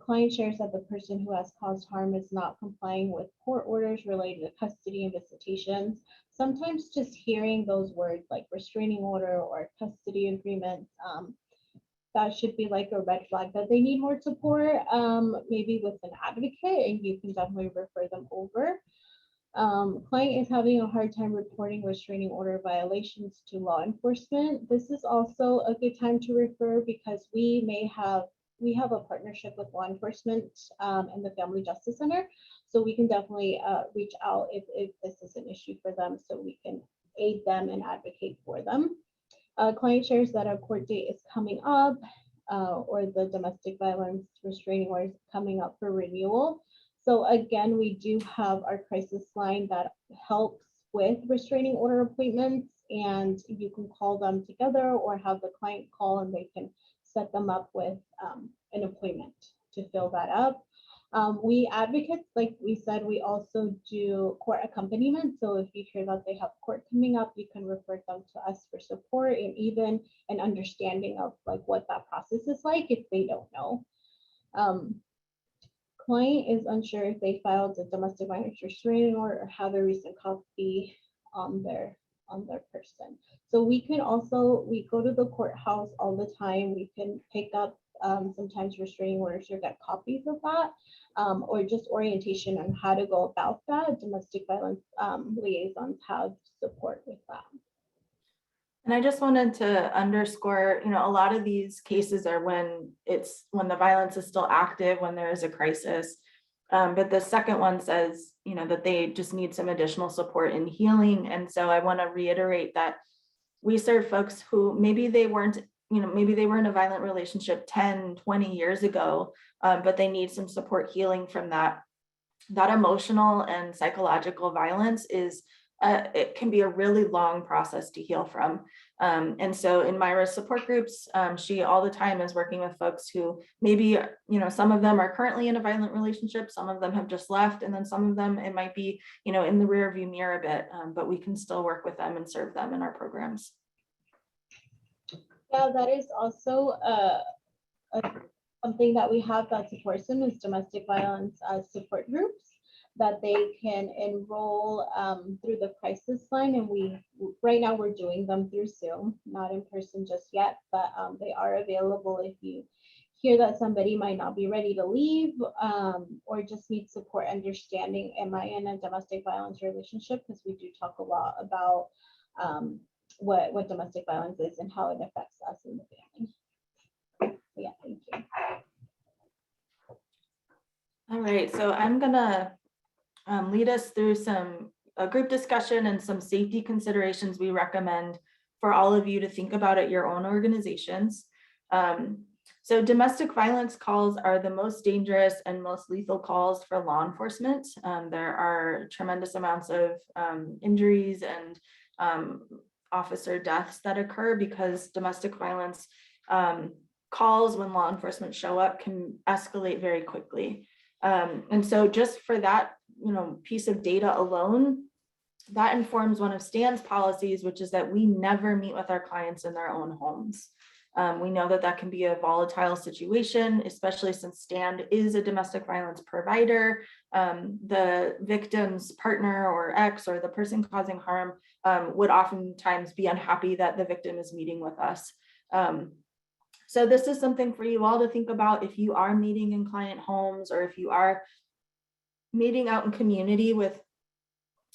Client shares that the person who has caused harm is not complying with court orders related to custody and visitations. Sometimes just hearing those words like restraining order or custody agreement, that should be like a red flag that they need more support, maybe with an advocate, and you can definitely refer them over. Client is having a hard time reporting restraining order violations to law enforcement. This is also a good time to refer because we have a partnership with law enforcement and the Family Justice Center. So we can definitely reach out if this is an issue for them so we can aid them and advocate for them. Client shares that a court date is coming up or the domestic violence restraining order is coming up for renewal. So again, we do have our crisis line that helps with restraining order appointments, and you can call them together or have the client call and they can set them up with an appointment to fill that up. We advocates, like we said, we also do court accompaniment. So if you hear that they have court coming up, you can refer them to us for support and even an understanding of like what that process is like if they don't know. Client is unsure if they filed a domestic violence restraining order or have a recent copy on their person. So we go to the courthouse all the time. We can pick up sometimes restraining orders or get copies of that, or just orientation on how to go about that. Domestic violence liaisons have support with that. And I just wanted to underscore, a lot of these cases are when the violence is still active, when there is a crisis. But the second one says, that they just need some additional support in healing. And so I want to reiterate that we serve folks who maybe they weren't, maybe they were in a violent relationship 10, 20 years ago, but they need some support healing from that. That emotional and psychological violence is it can be a really long process to heal from. And so in Myra's support groups, she all the time is working with folks who maybe, some of them are currently in a violent relationship, some of them have just left, and then some of them, it might be, in the rear view mirror a bit, but we can still work with them and serve them in our programs. Yeah, that is also something that we have that supports them is domestic violence support groups that they can enroll through the crisis line. And right now we're doing them through Zoom, not in person just yet, but they are available if you hear that somebody might not be ready to leave or just need support understanding, am I in a domestic violence relationship? Because we do talk a lot about what domestic violence is and how it affects us in the family. So yeah, thank you. All right, so I'm gonna lead us through a group discussion and some safety considerations we recommend for all of you to think about at your own organizations. So domestic violence calls are the most dangerous and most lethal calls for law enforcement. There are tremendous amounts of injuries and officer deaths that occur because domestic violence calls when law enforcement show up can escalate very quickly. And so just for that, piece of data alone, that informs one of Stan's policies, which is that we never meet with our clients in their own homes. We know that can be a volatile situation, especially since Stan is a domestic violence provider. The victim's partner or ex or the person causing harm would oftentimes be unhappy that the victim is meeting with us. So this is something for you all to think about if you are meeting in client homes or if you are meeting out in community with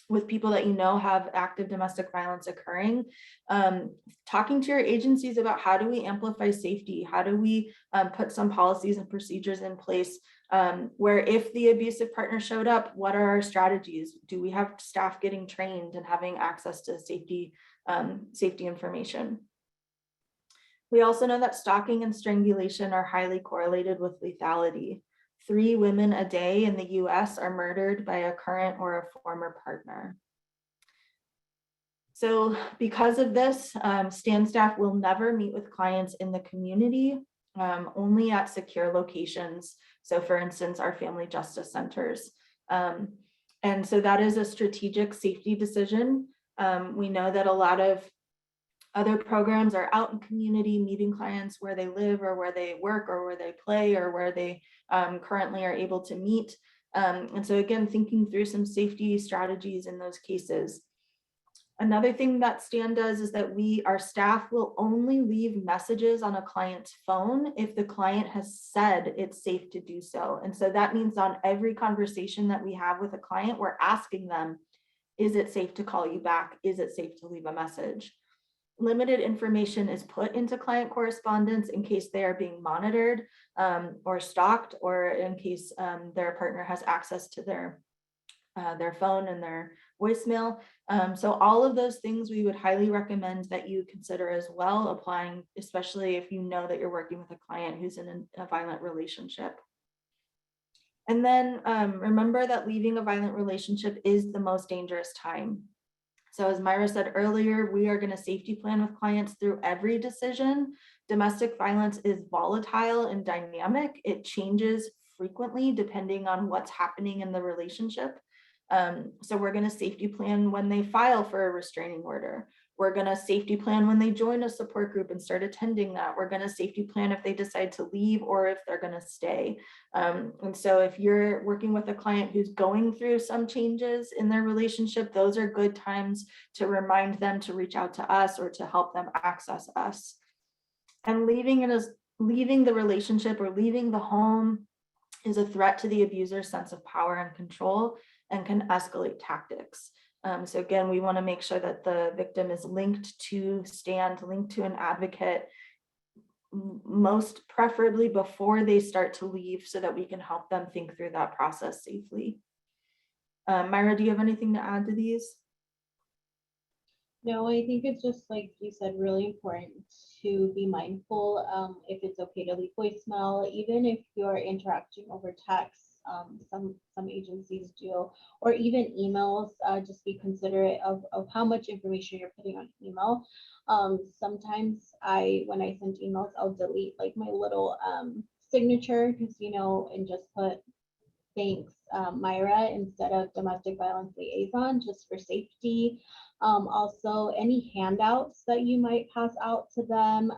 with people that you know have active domestic violence occurring, talking to your agencies about how do we amplify safety, how do we put some policies and procedures in place where if the abusive partner showed up, what are our strategies? Do we have staff getting trained and having access to safety information? We also know that stalking and strangulation are highly correlated with lethality. 3 women a day in the US are murdered by a current or a former partner. So because of this, STAND staff will never meet with clients in the community, only at secure locations. So for instance, our family justice centers. And so that is a strategic safety decision. We know that a lot of other programs are out in community meeting clients where they live or where they work or where they play or where they currently are able to meet. And so again, thinking through some safety strategies in those cases. Another thing that STAND does is that our staff will only leave messages on a client's phone if the client has said it's safe to do so. And so that means on every conversation that we have with a client, we're asking them, is it safe to call you back? Is it safe to leave a message? Limited information is put into client correspondence in case they are being monitored or stalked, or in case their partner has access to their phone and their voicemail. So all of those things we would highly recommend that you consider as well, applying, especially if you know that you're working with a client who's in a violent relationship. And then remember that leaving a violent relationship is the most dangerous time. So as Myra said earlier, we are going to safety plan with clients through every decision. Domestic violence is volatile and dynamic. It changes frequently depending on what's happening in the relationship. So we're going to safety plan when they file for a restraining order. We're going to safety plan when they join a support group and start attending that. We're going to safety plan if they decide to leave or if they're going to stay. And so if you're working with a client who's going through some changes in their relationship, those are good times to remind them to reach out to us or to help them access us. And leaving the relationship or leaving the home is a threat to the abuser's sense of power and control and can escalate tactics. So again, we want to make sure that the victim is linked to STAND, linked to an advocate, most preferably before they start to leave so that we can help them think through that process safely. Myra, do you have anything to add to these? No, I think it's just like you said, really important to be mindful if it's okay to leave voicemail, even if you're interacting over text. Some agencies do, or even emails, just be considerate of how much information you're putting on email. Sometimes when I send emails, I'll delete like my little signature, because and just put thanks Myra instead of domestic violence liaison, just for safety. Also, any handouts that you might pass out to them,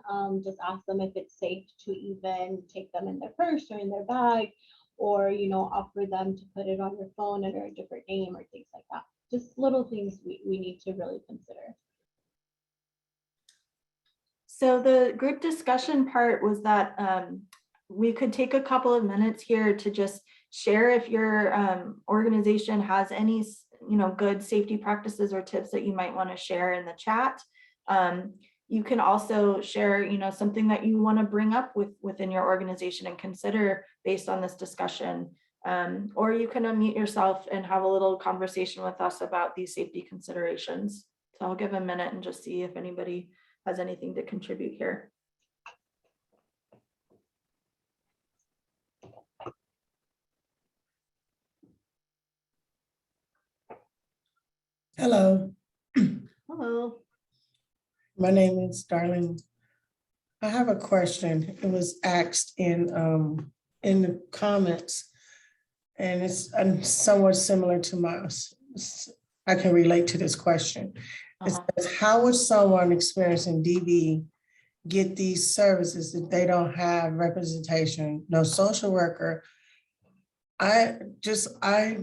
just ask them if it's safe to even take them in their purse or in their bag, or offer them to put it on your phone under a different name or things like that. Just little things we need to really consider. So the group discussion part was that we could take a couple of minutes here to just share if your organization has any good safety practices or tips that you might want to share in the chat. You can also share, something that you want to bring up within your organization and consider based on this discussion. Or you can unmute yourself and have a little conversation with us about these safety considerations. So I'll give a minute and just see if anybody has anything to contribute here. Hello. Hello. My name is Darlene. I have a question. It was asked in the comments, and it's somewhat similar to I can relate to this question. It says, how would someone experiencing DV get these services if they don't have representation, no social worker? I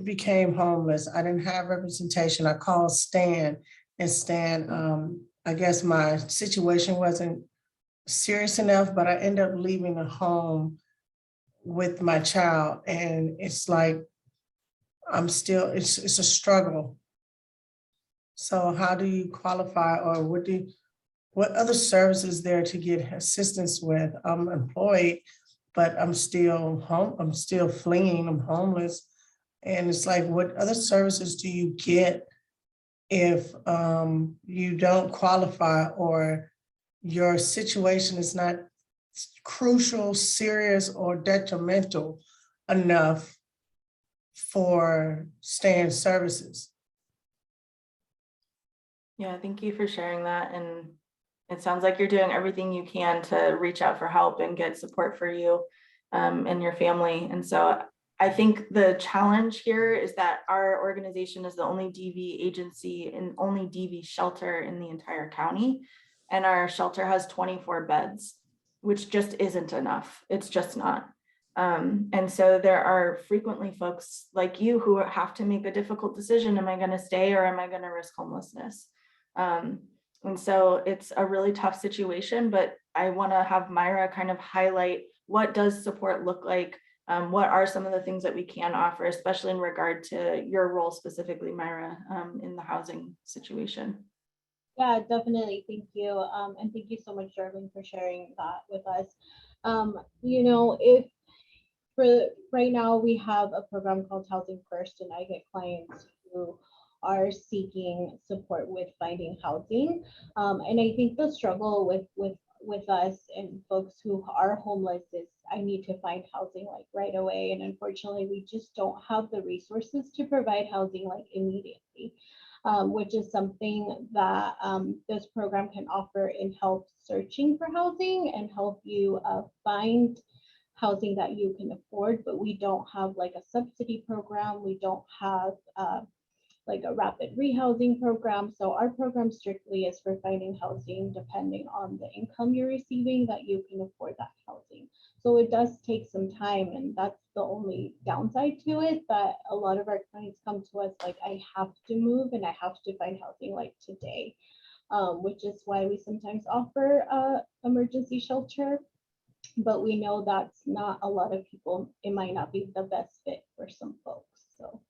became homeless. I didn't have representation. I called Stan, and Stan, I guess my situation wasn't serious enough, but I ended up leaving the home with my child. And it's like, it's a struggle So how do you qualify, or what other services there to get assistance with? I'm employed, but I'm still home, I'm still fleeing, I'm homeless. And it's like, what other services do you get if you don't qualify, or your situation is not crucial, serious, or detrimental enough for stand services? Yeah, thank you for sharing that. And it sounds like you're doing everything you can to reach out for help and get support for you and your family. And so I think the challenge here is that our organization is the only DV agency and only DV shelter in the entire county. And our shelter has 24 beds, which just isn't enough. It's just not. And so there are frequently folks like you who have to make a difficult decision. Am I going to stay, or am I going to risk homelessness? And so it's a really tough situation, but I want to have Myra kind of highlight, what does support look like? What are some of the things that we can offer, especially in regard to your role specifically, Myra, in the housing situation? Yeah, definitely. Thank you. And thank you so much, Darlene, for sharing that with us. You know, if for right now, we have a program called Housing First, and I get clients who are seeking support with finding housing. And I think the struggle with us and folks who are homeless is, I need to find housing like right away. And unfortunately, we just don't have the resources to provide housing like immediately, which is something that this program can offer in help searching for housing and help you find housing that you can afford. But we don't have like a subsidy program. We don't have like a rapid rehousing program. So our program strictly is for finding housing depending on the income you're receiving, that you can afford that housing. So it does take some time, and that's the only downside to it, that a lot of our clients come to us like, I have to move and I have to find housing like today, which is why we sometimes offer emergency shelter. But we know that's not a lot of people. It might not be the best fit for some folks. So.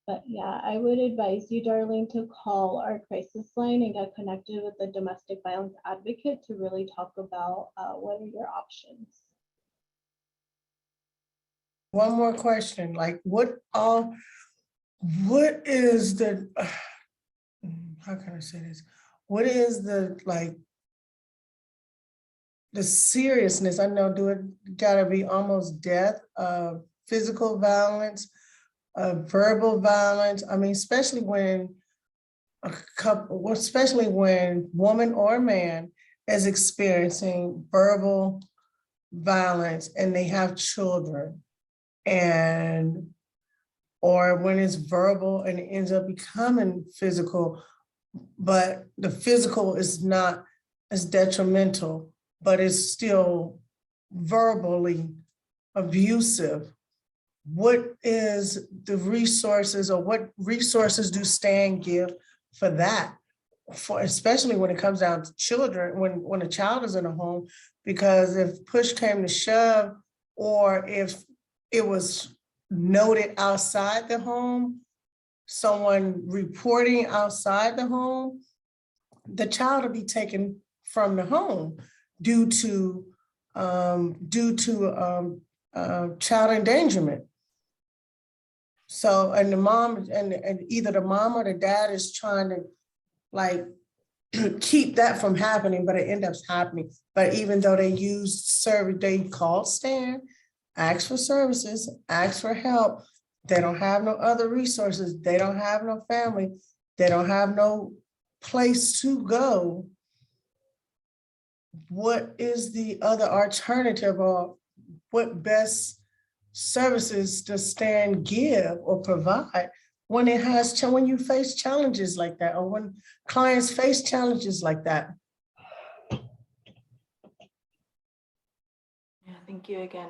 But yeah, I would advise you, Darlene, to call our crisis line and get connected with the domestic violence advocate to really talk about what are your options. One more question, like what is the, how can I say this? What is the, like, the seriousness? I know, do it gotta be almost death, physical violence, verbal violence? I mean, especially when woman or man is experiencing verbal violence and they have children, and or when it's verbal and it ends up becoming physical, but the physical is not as detrimental, but it's still verbally abusive. What is the resources, or what resources do STAN give for that? For especially when it comes down to children, when a child is in a home, because if push came to shove, or if it was noted outside the home, someone reporting outside the home, the child will be taken from the home due to child endangerment. So, and the mom, and either the mom or the dad is trying to like keep that from happening, but it ends up happening. But even though they use service, they called STAN, ask for services, ask for help. They don't have no other resources. They don't have no family. They don't have no place to go. What is the other alternative, or what best services does STAN give or provide when when you face challenges like that, or when clients face challenges like that? Yeah, thank you again.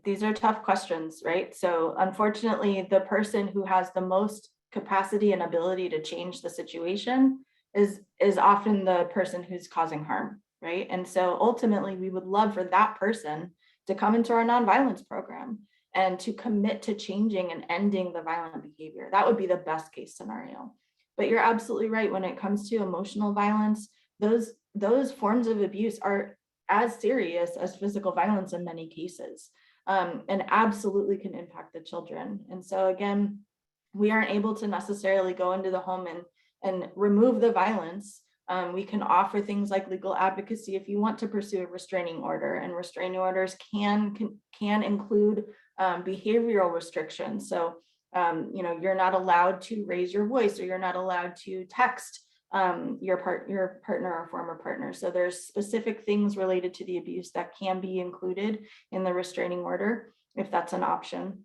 These are tough questions, right? So unfortunately, the person who has the most capacity and ability to change the situation is often the person who's causing harm, right? And so ultimately, we would love for that person to come into our nonviolence program and to commit to changing and ending the violent behavior. That would be the best case scenario. But you're absolutely right. When it comes to emotional violence, those forms of abuse are as serious as physical violence in many cases, and absolutely can impact the children. And so again, we aren't able to necessarily go into the home and remove the violence. We can offer things like legal advocacy if you want to pursue a restraining order, and restraining orders can include behavioral restrictions. So you're not allowed to raise your voice, or you're not allowed to text your partner or former partner. So there's specific things related to the abuse that can be included in the restraining order if that's an option.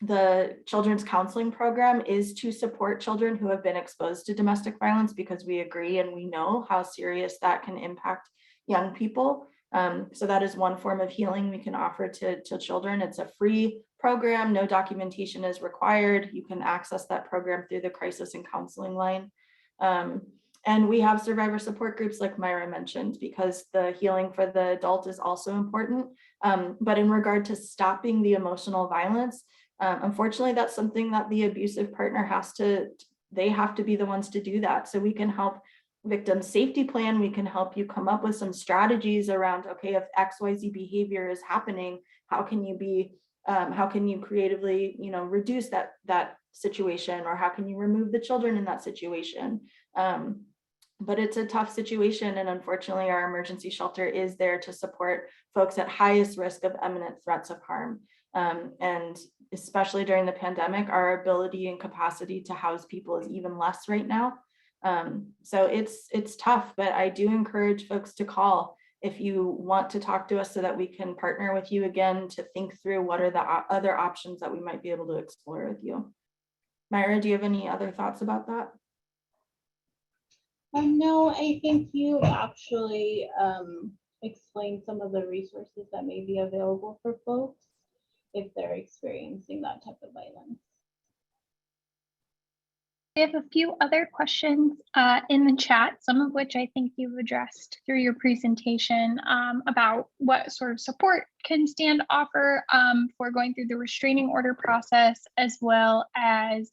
The children's counseling program is to support children who have been exposed to domestic violence, because we agree and we know how serious that can impact young people. So that is one form of healing we can offer to children. It's a free program, no documentation is required. You can access that program through the crisis and counseling line. And we have survivor support groups like Myra mentioned, because the healing for the adult is also important. But in regard to stopping the emotional violence, unfortunately, that's something that the abusive partner they have to be the ones to do that. So we can help victim safety plan. We can help you come up with some strategies around, okay, if XYZ behavior is happening, how can you creatively, reduce that situation, or how can you remove the children in that situation? But it's a tough situation. And unfortunately, our emergency shelter is there to support folks at highest risk of imminent threats of harm. And especially during the pandemic, our ability and capacity to house people is even less right now. So it's tough, but I do encourage folks to call if you want to talk to us, so that we can partner with you again to think through what are the other options that we might be able to explore with you. Myra, do you have any other thoughts about that? No, I think you actually explained some of the resources that may be available for folks if they're experiencing that type of violence. We have a few other questions in the chat, some of which I think you've addressed through your presentation, about what sort of support can STAND offer for going through the restraining order process, as well as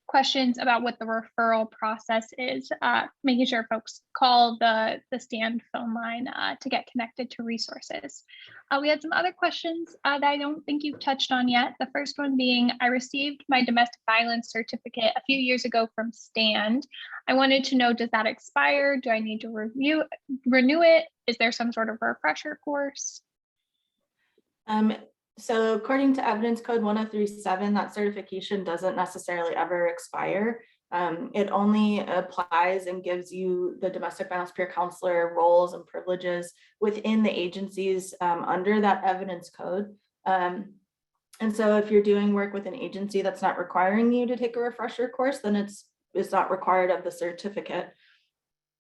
questions about what the referral process is, making sure folks call the STAND phone line to get connected to resources. We had some other questions that I don't think you've touched on yet. The first one being, I received my domestic violence certificate a few years ago from STAND. I wanted to know, does that expire? Do I need to renew it? Is there some sort of refresher course? So according to Evidence Code 1037, that certification doesn't necessarily ever expire. It only applies and gives you the domestic violence peer counselor roles and privileges within the agencies under that evidence code. And so if you're doing work with an agency that's not requiring you to take a refresher course, then it's not required of the certificate.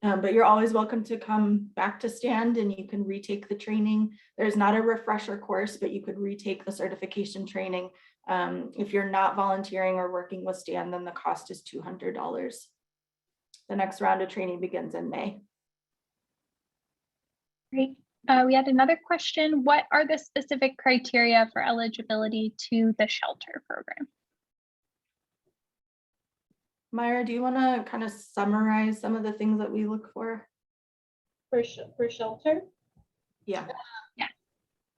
But you're always welcome to come back to STAND and you can retake the training. There's not a refresher course, but you could retake the certification training. If you're not volunteering or working with STAND, then the cost is $200. The next round of training begins in May. Great. We had another question. What are the specific criteria for eligibility to the shelter program? Myra, do you want to kind of summarize some of the things that we look for? For shelter? Yeah.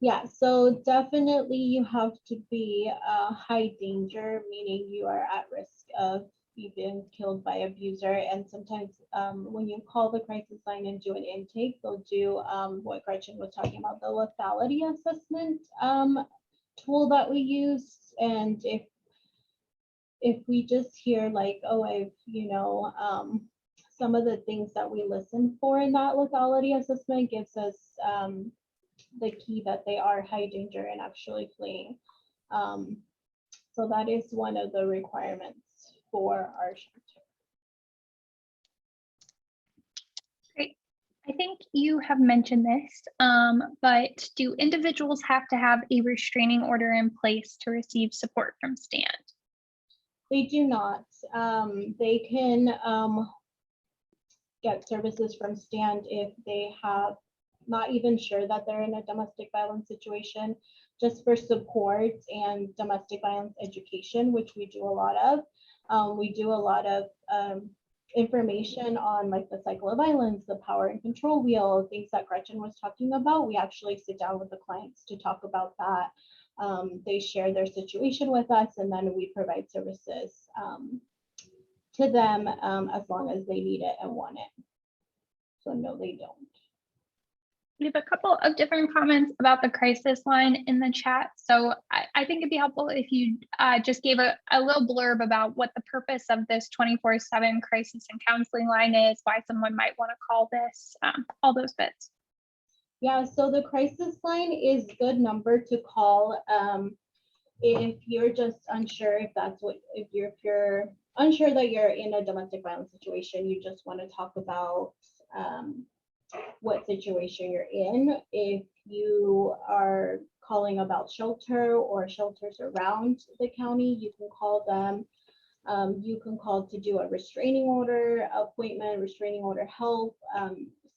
Yeah, so definitely you have to be high danger, meaning you are at risk of being killed by abuser. And sometimes when you call the crisis line and do an intake, they'll do what Gretchen was talking about, the lethality assessment tool that we use. And if we just hear like, oh, some of the things that we listen for in that lethality assessment gives us the key that they are high danger and actually fleeing. So that is one of the requirements for our shelter. Great. I think you have mentioned this, but do individuals have to have a restraining order in place to receive support from STAND? They do not. They can get services from STAND if they have not even sure that they're in a domestic violence situation, just for support and domestic violence education, which we do a lot of. We do a lot of information on like the cycle of violence, the power and control wheel, things that Gretchen was talking about. We actually sit down with the clients to talk about that. They share their situation with us, and then we provide services to them as long as they need it and want it. So no, they don't. We have a couple of different comments about the crisis line in the chat. So I think it'd be helpful if you just gave a little blurb about what the purpose of this 24/7 crisis and counseling line is, why someone might want to call this, all those bits. Yeah, so the crisis line is a good number to call if you're just unsure if that's what, if you're unsure that you're in a domestic violence situation, you just want to talk about what situation you're in. If you are calling about shelter or shelters around the county, you can call them. You can call to do a restraining order appointment, restraining order help,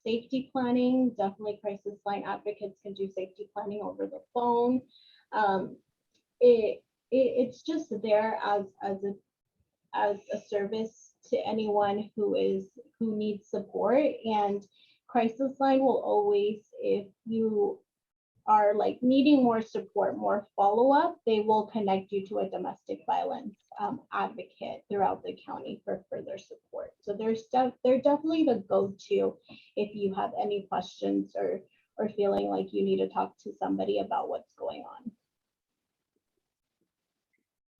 safety planning. Definitely crisis line advocates can do safety planning over the phone. It's just there as a service to anyone who needs support. And crisis line will always, if you are like needing more support, more follow-up, they will connect you to a domestic violence advocate throughout the county for further support. So they're definitely the go-to if you have any questions or feeling like you need to talk to somebody about what's going on.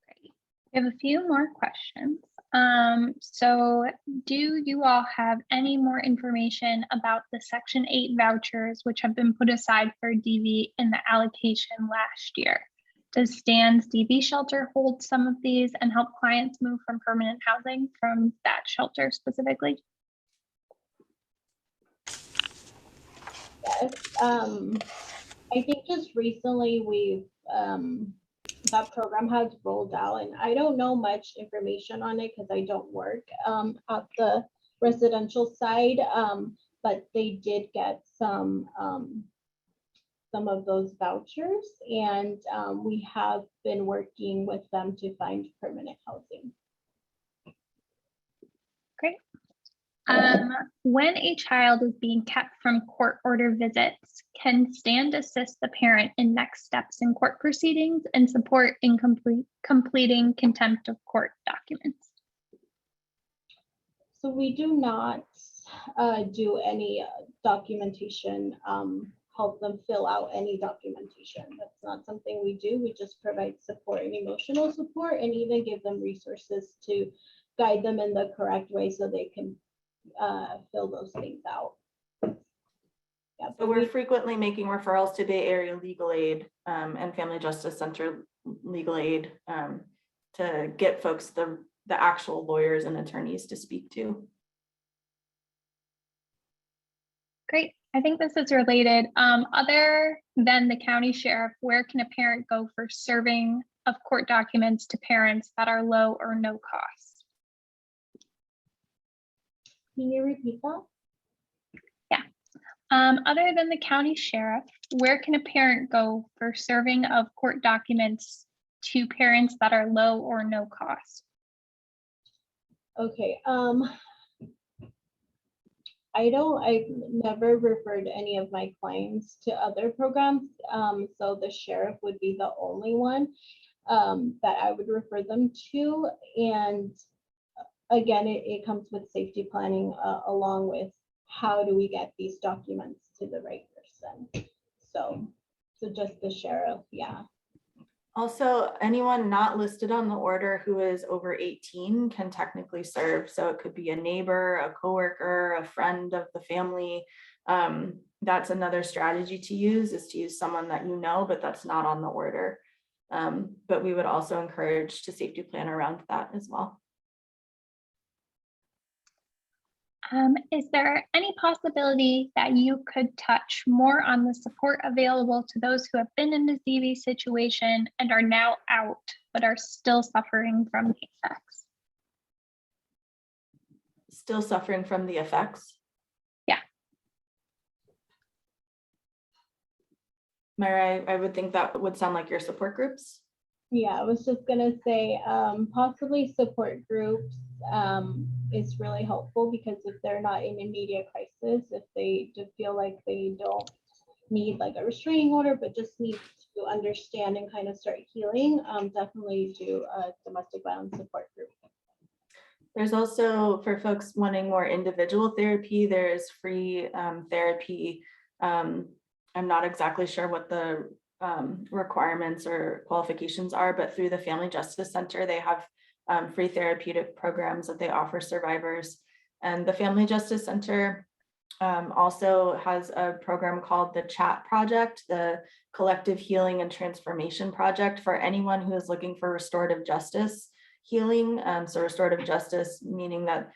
Great. We have a few more questions. So do you all have any more information about the Section 8 vouchers which have been put aside for DV in the allocation last year? Does Stan's DV shelter hold some of these and help clients move from permanent housing from that shelter specifically? Yes, I think just recently we've that program has rolled out, and I don't know much information on it because I don't work at the residential side, but they did get some of those vouchers, and we have been working with them to find permanent housing. Great. When a child is being kept from court order visits, can STAND assist the parent in next steps in court proceedings and support in completing contempt of court documents? So we do not do any documentation, help them fill out any documentation. That's not something we do. We just provide support and emotional support, and even give them resources to guide them in the correct way so they can fill those things out. Yeah, So we're frequently making referrals to Bay Area Legal Aid and Family Justice Center Legal Aid to get folks the actual lawyers and attorneys to speak to. Great. I think this is related. Other than the county sheriff, where can a parent go for serving of court documents to parents that are low or no cost? Can you repeat that? Yeah. Other than the county sheriff, where can a parent go for serving of court documents to parents that are low or no cost? Okay. I've never referred any of my clients to other programs. So the sheriff would be the only one that I would refer them to. And again, it comes with safety planning along with how do we get these documents to the right person. So just the sheriff, yeah. Also, anyone not listed on the order who is over 18 can technically serve. So it could be a neighbor, a coworker, a friend of the family. That's another strategy to use, is to use someone that you know, but that's not on the order. But we would also encourage to safety plan around that as well. Is there any possibility that you could touch more on the support available to those who have been in the DV situation and are now out, but are still suffering from the effects? Still suffering from the effects? Yeah. Myra, I would think that would sound like your support groups. Yeah, I was just gonna say, possibly support groups is really helpful, because if they're not in immediate crisis, if they just feel like they don't need like a restraining order, but just need to understand and kind of start healing, definitely do a domestic violence support group. There's also, for folks wanting more individual therapy, there's free therapy. I'm not exactly sure what the requirements or qualifications are, but through the Family Justice Center, they have free therapeutic programs that they offer survivors. And the Family Justice Center also has a program called the Chat Project, the Collective Healing and Transformation Project, for anyone who is looking for restorative justice healing. So restorative justice, meaning that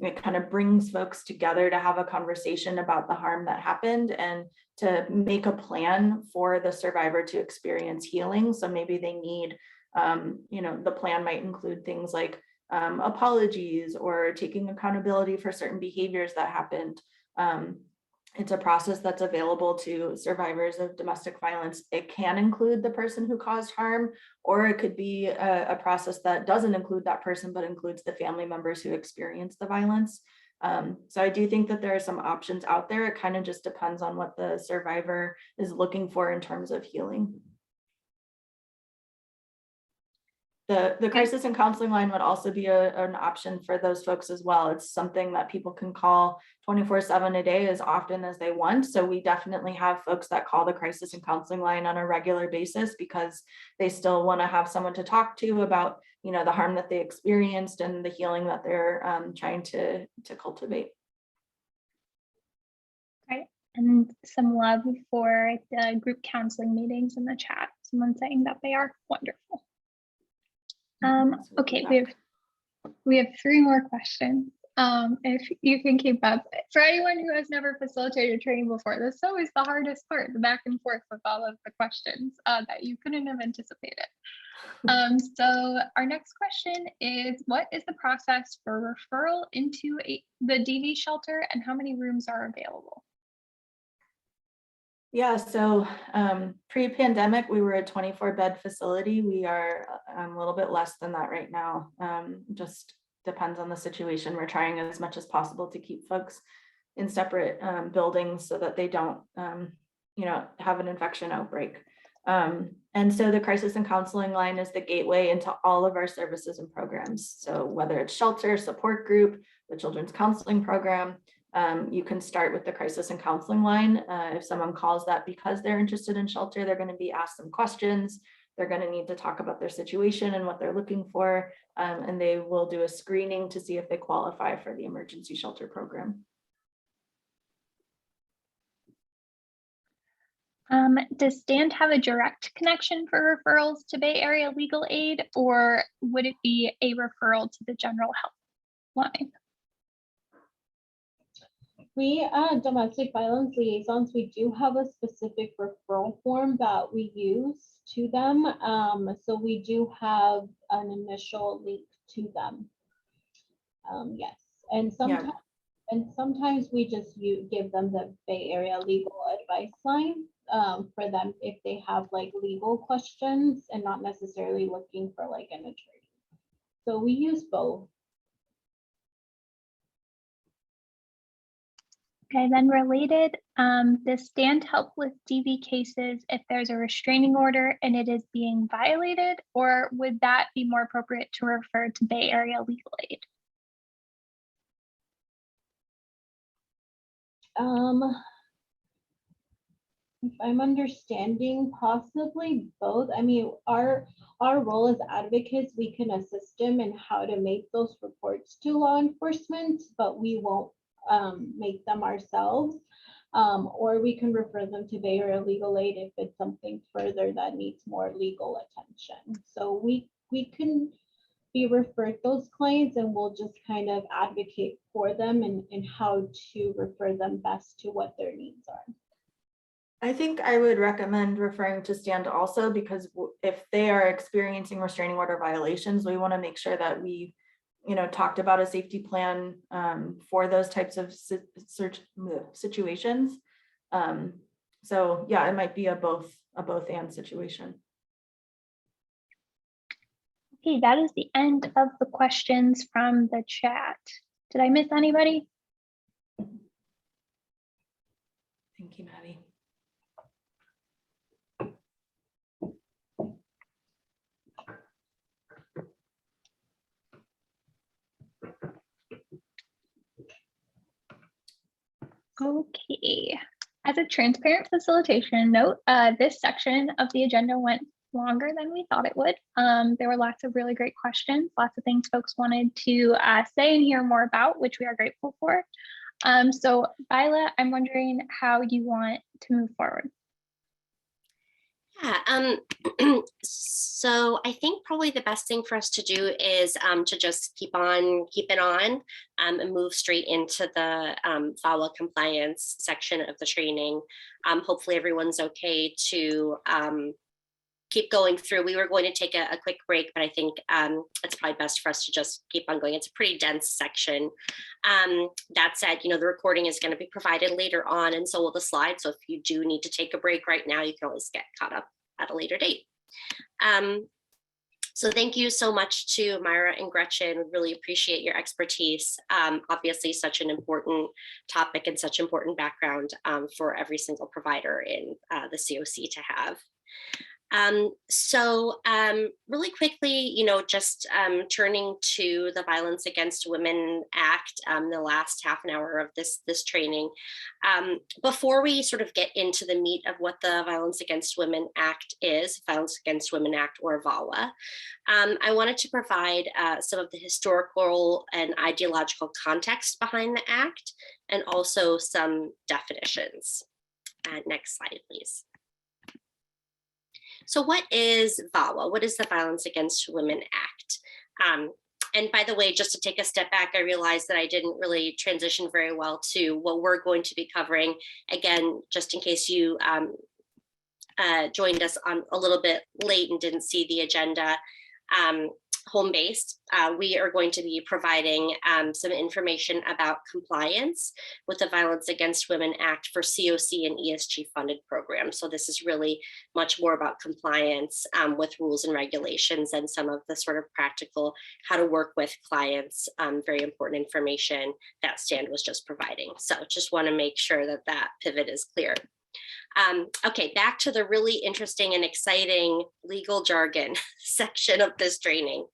it kind of brings folks together to have a conversation about the harm that happened and to make a plan for the survivor to experience healing. So maybe they need, the plan might include things like apologies or taking accountability for certain behaviors that happened. It's a process that's available to survivors of domestic violence. It can include the person who caused harm, or it could be a process that doesn't include that person, but includes the family members who experienced the violence. So I do think that there are some options out there. It kind of just depends on what the survivor is looking for in terms of healing. The crisis and counseling line would also be an option for those folks as well. It's something that people can call 24/7 a day as often as they want. So we definitely have folks that call the crisis and counseling line on a regular basis because they still want to have someone to talk to about, the harm that they experienced and the healing that they're trying to cultivate. Right. And some love for the group counseling meetings in the chat. Someone saying that they are wonderful. Okay, we have 3 more questions. If you can keep up. For anyone who has never facilitated training before, this is always the hardest part, the back and forth with all of the questions that you couldn't have anticipated. So our next question is, what is the process for referral into the DV shelter and how many rooms are available? Yeah, so pre-pandemic, we were a 24-bed facility. We are a little bit less than that right now. Just depends on the situation. We're trying as much as possible to keep folks in separate buildings so that they don't, have an infection outbreak. And so the crisis and counseling line is the gateway into all of our services and programs. So whether it's shelter, support group, the children's counseling program, you can start with the crisis and counseling line. If someone calls that because they're interested in shelter, they're going to be asked some questions. They're going to need to talk about their situation and what they're looking for, and they will do a screening to see if they qualify for the emergency shelter program. Does STAND have a direct connection for referrals to Bay Area Legal Aid, or would it be a referral to the general health line? We, domestic violence liaisons, we do have a specific referral form that we use to them. So we do have an initial link to them. Yes, and sometimes, sometimes we just give them the Bay Area Legal Advice line for them if they have like legal questions and not necessarily looking for like an attorney. So we use both. Okay, then related, does STAND help with DV cases if there's a restraining order and it is being violated, or would that be more appropriate to refer to Bay Area Legal Aid? If I'm understanding, possibly both. I mean, our role as advocates, we can assist them in how to make those reports to law enforcement, but we won't make them ourselves, or we can refer them to Bay Area Legal Aid if it's something further that needs more legal attention. So we can be referred those clients, and we'll just kind of advocate for them and how to refer them best to what their needs are. I think I would recommend referring to STAND also, because if they are experiencing restraining order violations, we want to make sure that we talked about a safety plan for those types of situations. So yeah, it might be a both and situation. Okay, that is the end of the questions from the chat. Did I miss anybody? Thank you, Maddie. Okay. As a transparent facilitation note, this section of the agenda went longer than we thought it would. There were lots of really great questions, lots of things folks wanted to say and hear more about, which we are grateful for. So Viola, I'm wondering how you want to move forward. Yeah, so I think probably the best thing for us to do is to just keep it on and move straight into the VAWA compliance section of the training. Hopefully everyone's okay to keep going through. We were going to take a quick break, but I think it's probably best for us to just keep on going. It's a pretty dense section. That said, the recording is going to be provided later on, and so will the slides. So if you do need to take a break right now, you can always get caught up at a later date. So thank you so much to Myra and Gretchen. We really appreciate your expertise. Obviously, such an important topic and such important background for every single provider in the CoC to have. So really quickly, just turning to the Violence Against Women Act, the last half an hour of this training. Before we sort of get into the meat of what the Violence Against Women Act is, Violence Against Women Act, or VAWA, I wanted to provide some of the historical and ideological context behind the act, and also some definitions. Next slide, please. So what is VAWA? What is the Violence Against Women Act? And by the way, just to take a step back, I realized that I didn't really transition very well to what we're going to be covering. Again, just in case you joined us on a little bit late and didn't see the agenda, home-based, we are going to be providing some information about compliance with the Violence Against Women Act for CoC and ESG funded programs. So this is really much more about compliance with rules and regulations and some of the sort of practical how to work with clients, very important information that Stan was just providing. So just want to make sure that that pivot is clear. Okay, back to the really interesting and exciting legal jargon section of this training.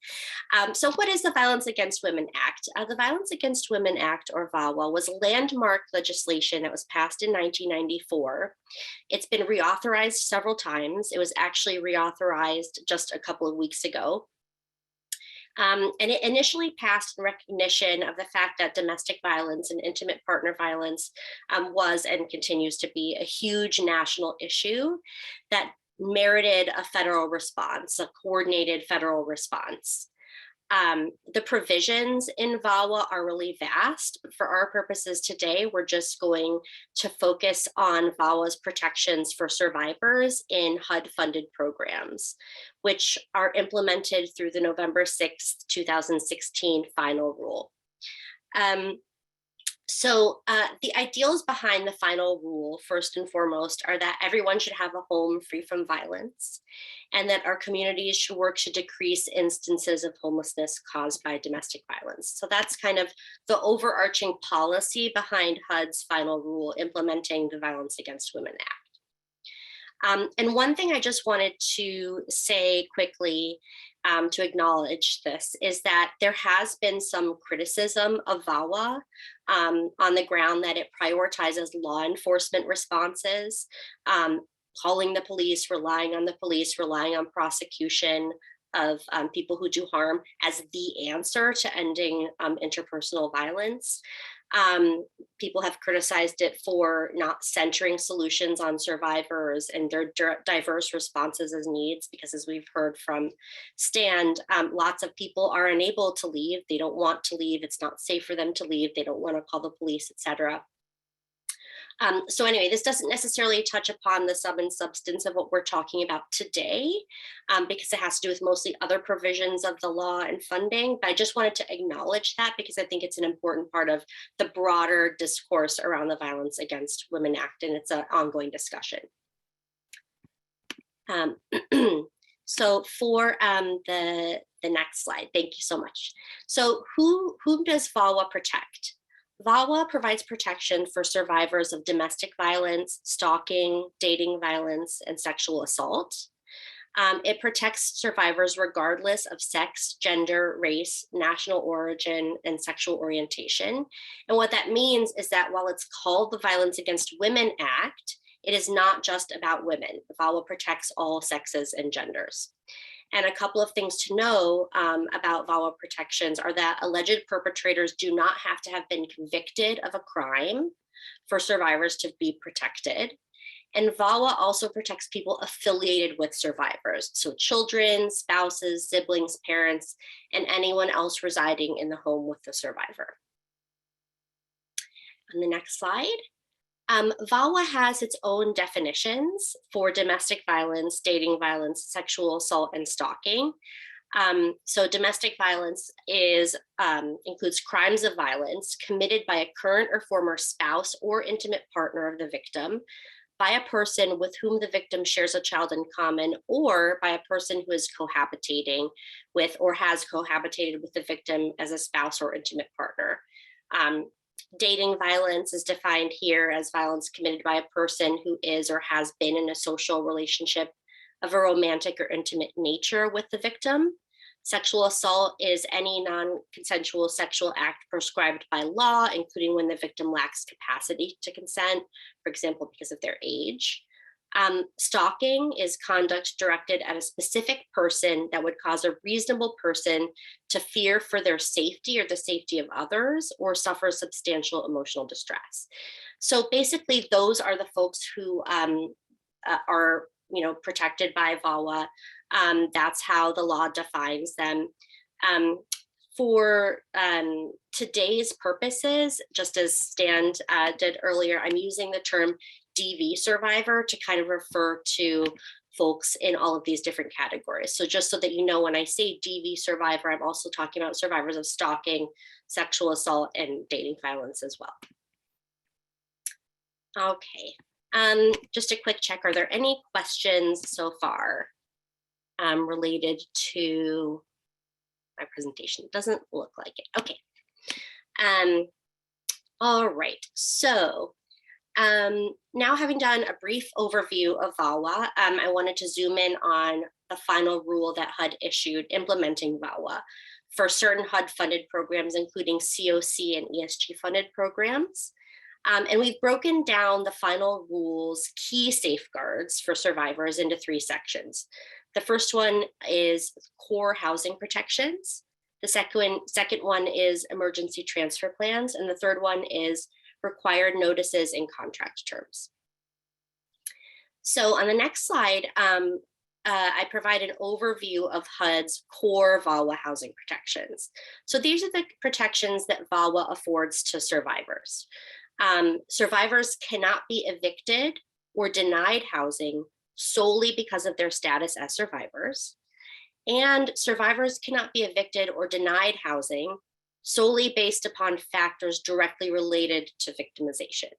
So what is the Violence Against Women Act? The Violence Against Women Act, or VAWA, was landmark legislation that was passed in 1994. It's been reauthorized several times. It was actually reauthorized just a couple of weeks ago. And it initially passed in recognition of the fact that domestic violence and intimate partner violence was and continues to be a huge national issue that merited a federal response, a coordinated federal response. The provisions in VAWA are really vast, but for our purposes today, we're just going to focus on VAWA's protections for survivors in HUD-funded programs, which are implemented through the November 6th, 2016 final rule. So the ideals behind the final rule, first and foremost, are that everyone should have a home free from violence, and that our communities should work to decrease instances of homelessness caused by domestic violence. So that's kind of the overarching policy behind HUD's final rule implementing the Violence Against Women Act. And one thing I just wanted to say quickly to acknowledge this is that there has been some criticism of VAWA on the ground that it prioritizes law enforcement responses, calling the police, relying on the police, relying on prosecution of people who do harm as the answer to ending interpersonal violence. People have criticized it for not centering solutions on survivors and their diverse responses as needs, because as we've heard from Stan, lots of people are unable to leave. They don't want to leave. It's not safe for them to leave. They don't want to call the police, etc. So anyway, this doesn't necessarily touch upon the sum and substance of what we're talking about today, because it has to do with mostly other provisions of the law and funding. But I just wanted to acknowledge that because I think it's an important part of the broader discourse around the Violence Against Women Act, and it's an ongoing discussion. So for the next slide, thank you so much. So whom does VAWA protect? VAWA provides protection for survivors of domestic violence, stalking, dating violence, and sexual assault. It protects survivors regardless of sex, gender, race, national origin, and sexual orientation. And what that means is that while it's called the Violence Against Women Act, it is not just about women. VAWA protects all sexes and genders. And a couple of things to know about VAWA protections are that alleged perpetrators do not have to have been convicted of a crime for survivors to be protected. And VAWA also protects people affiliated with survivors, so children, spouses, siblings, parents, and anyone else residing in the home with the survivor. On the next slide. VAWA has its own definitions for domestic violence, dating violence, sexual assault, and stalking. So domestic violence includes crimes of violence committed by a current or former spouse or intimate partner of the victim, by a person with whom the victim shares a child in common, or by a person who is cohabitating with or has cohabitated with the victim as a spouse or intimate partner. Dating violence is defined here as violence committed by a person who is or has been in a social relationship of a romantic or intimate nature with the victim. Sexual assault is any non-consensual sexual act prescribed by law, including when the victim lacks capacity to consent, for example, because of their age. Stalking is conduct directed at a specific person that would cause a reasonable person to fear for their safety or the safety of others, or suffer substantial emotional distress. So basically, those are the folks who are protected by VAWA. That's how the law defines them. For today's purposes, just as Stan did earlier, I'm using the term DV survivor to kind of refer to folks in all of these different categories. So just so that you know, when I say DV survivor, I'm also talking about survivors of stalking, sexual assault, and dating violence as well. Okay, just a quick check. Are there any questions so far related to my presentation? It doesn't look like it. Okay. All right, so now having done a brief overview of VAWA, I wanted to zoom in on the final rule that HUD issued implementing VAWA for certain HUD-funded programs, including CoC and ESG-funded programs. And we've broken down the final rule's key safeguards for survivors into 3 sections. The first one is core housing protections. The second one is emergency transfer plans. And the third one is required notices in contract terms. So on the next slide, I provide an overview of HUD's core VAWA housing protections. So these are the protections that VAWA affords to survivors. Survivors cannot be evicted or denied housing solely because of their status as survivors. And survivors cannot be evicted or denied housing solely based upon factors directly related to victimization.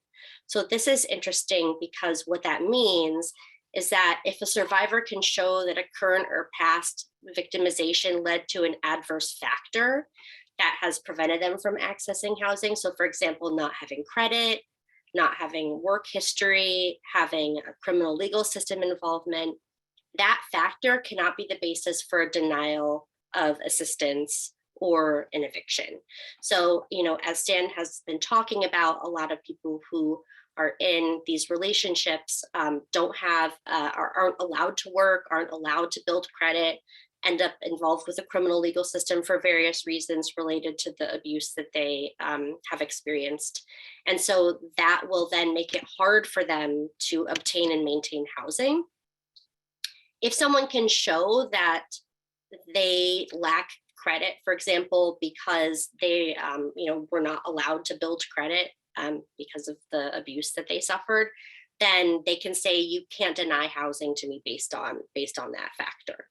So this is interesting because what that means is that if a survivor can show that a current or past victimization led to an adverse factor that has prevented them from accessing housing, so for example, not having credit, not having work history, having a criminal legal system involvement, that factor cannot be the basis for a denial of assistance or an eviction. So, as Stan has been talking about, a lot of people who are in these relationships don't have, aren't allowed to work, aren't allowed to build credit, end up involved with the criminal legal system for various reasons related to the abuse that they have experienced. And so that will then make it hard for them to obtain and maintain housing. If someone can show that they lack credit, for example, because they were not allowed to build credit because of the abuse that they suffered, then they can say you can't deny housing to me based on that factor.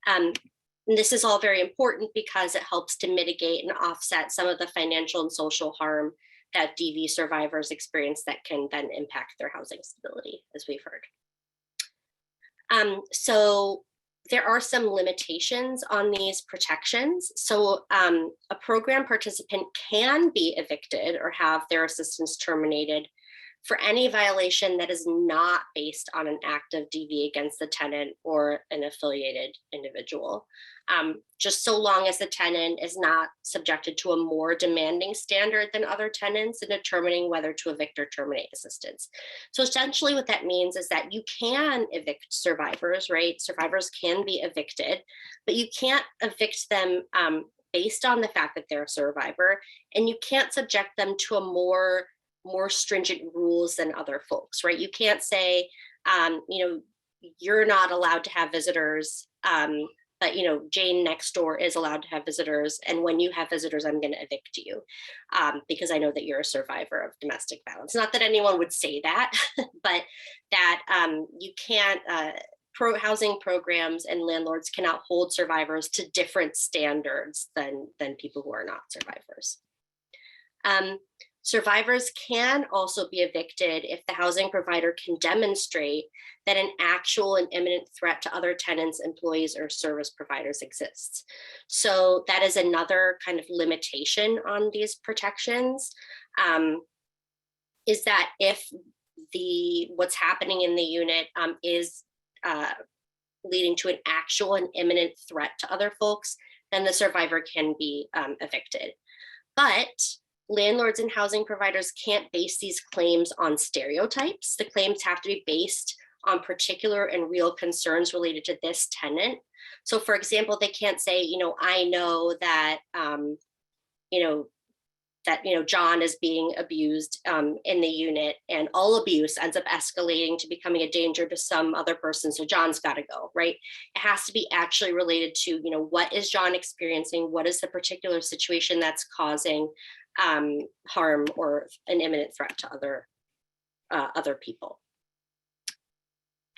And this is all very important because it helps to mitigate and offset some of the financial and social harm that DV survivors experience that can then impact their housing stability, as we've heard. So there are some limitations on these protections. So a program participant can be evicted or have their assistance terminated for any violation that is not based on an act of DV against the tenant or an affiliated individual, just so long as the tenant is not subjected to a more demanding standard than other tenants in determining whether to evict or terminate assistance. So essentially what that means is that you can evict survivors, right? Survivors can be evicted, but you can't evict them based on the fact that they're a survivor, and you can't subject them to a more stringent rules than other folks, right? You can't say, you're not allowed to have visitors, but Jane next door is allowed to have visitors, and when you have visitors, I'm going to evict you because I know that you're a survivor of domestic violence. Not that anyone would say that, but that you can't. Housing programs and landlords cannot hold survivors to different standards than people who are not survivors. Survivors can also be evicted if the housing provider can demonstrate that an actual and imminent threat to other tenants, employees, or service providers exists. So that is another kind of limitation on these protections, is that if what's happening in the unit is leading to an actual and imminent threat to other folks, then the survivor can be evicted. But landlords and housing providers can't base these claims on stereotypes. The claims have to be based on particular and real concerns related to this tenant. So for example, they can't say, I know that, John is being abused in the unit, and all abuse ends up escalating to becoming a danger to some other person. So John's got to go, right? It has to be actually related to, what is John experiencing? What is the particular situation that's causing harm or an imminent threat to other people?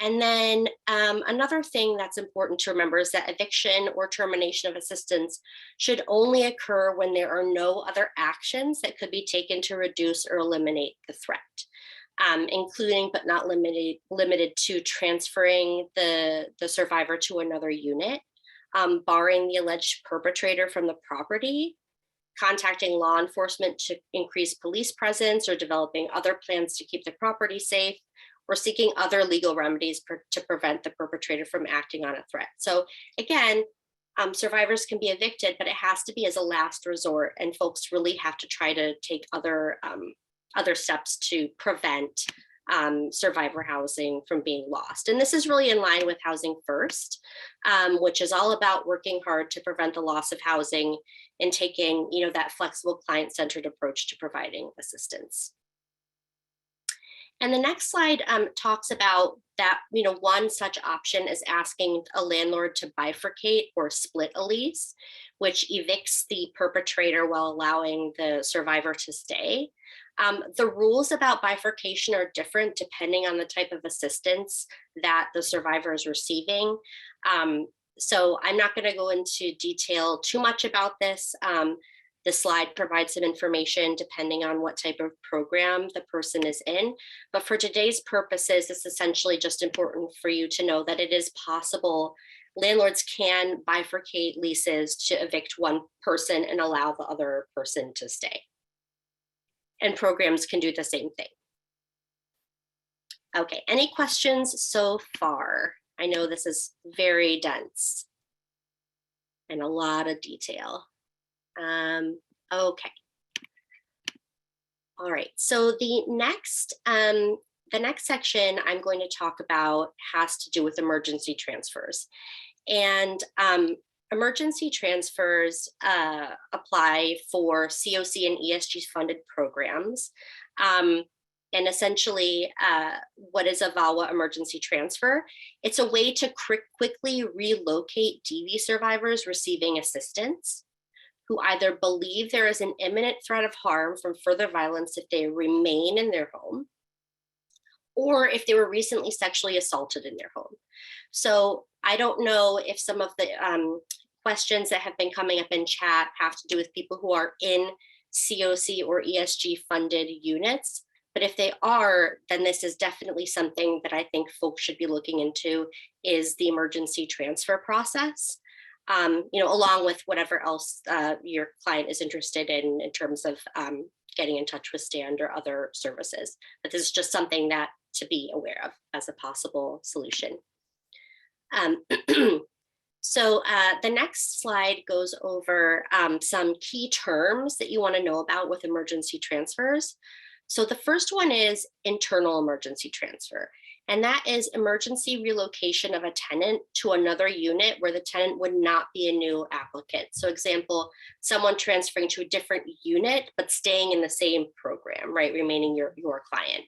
And then another thing that's important to remember is that eviction or termination of assistance should only occur when there are no other actions that could be taken to reduce or eliminate the threat, including but not limited to transferring the survivor to another unit, barring the alleged perpetrator from the property, contacting law enforcement to increase police presence, or developing other plans to keep the property safe, or seeking other legal remedies to prevent the perpetrator from acting on a threat. So again, survivors can be evicted, but it has to be as a last resort, and folks really have to try to take other steps to prevent survivor housing from being lost. And this is really in line with Housing First, which is all about working hard to prevent the loss of housing and taking, that flexible client-centered approach to providing assistance. And the next slide talks about that, one such option is asking a landlord to bifurcate or split a lease, which evicts the perpetrator while allowing the survivor to stay. The rules about bifurcation are different depending on the type of assistance that the survivor is receiving. So I'm not going to go into detail too much about this. The slide provides some information depending on what type of program the person is in. But for today's purposes, it's essentially just important for you to know that it is possible. Landlords can bifurcate leases to evict one person and allow the other person to stay. And programs can do the same thing. Okay, any questions so far? I know this is very dense and a lot of detail. Okay. All right, so the next section I'm going to talk about has to do with emergency transfers. And emergency transfers apply for CoC and ESG funded programs. And essentially, what is a VAWA emergency transfer? It's a way to quickly relocate DV survivors receiving assistance who either believe there is an imminent threat of harm from further violence if they remain in their home, or if they were recently sexually assaulted in their home. So I don't know if some of the questions that have been coming up in chat have to do with people who are in CoC or ESG funded units, but if they are, then this is definitely something that I think folks should be looking into, is the emergency transfer process, along with whatever else your client is interested in terms of getting in touch with STAND or other services. But this is just something that to be aware of as a possible solution. So the next slide goes over some key terms that you want to know about with emergency transfers. So the first one is internal emergency transfer, and that is emergency relocation of a tenant to another unit where the tenant would not be a new applicant. So example, someone transferring to a different unit, but staying in the same program, right, remaining your client.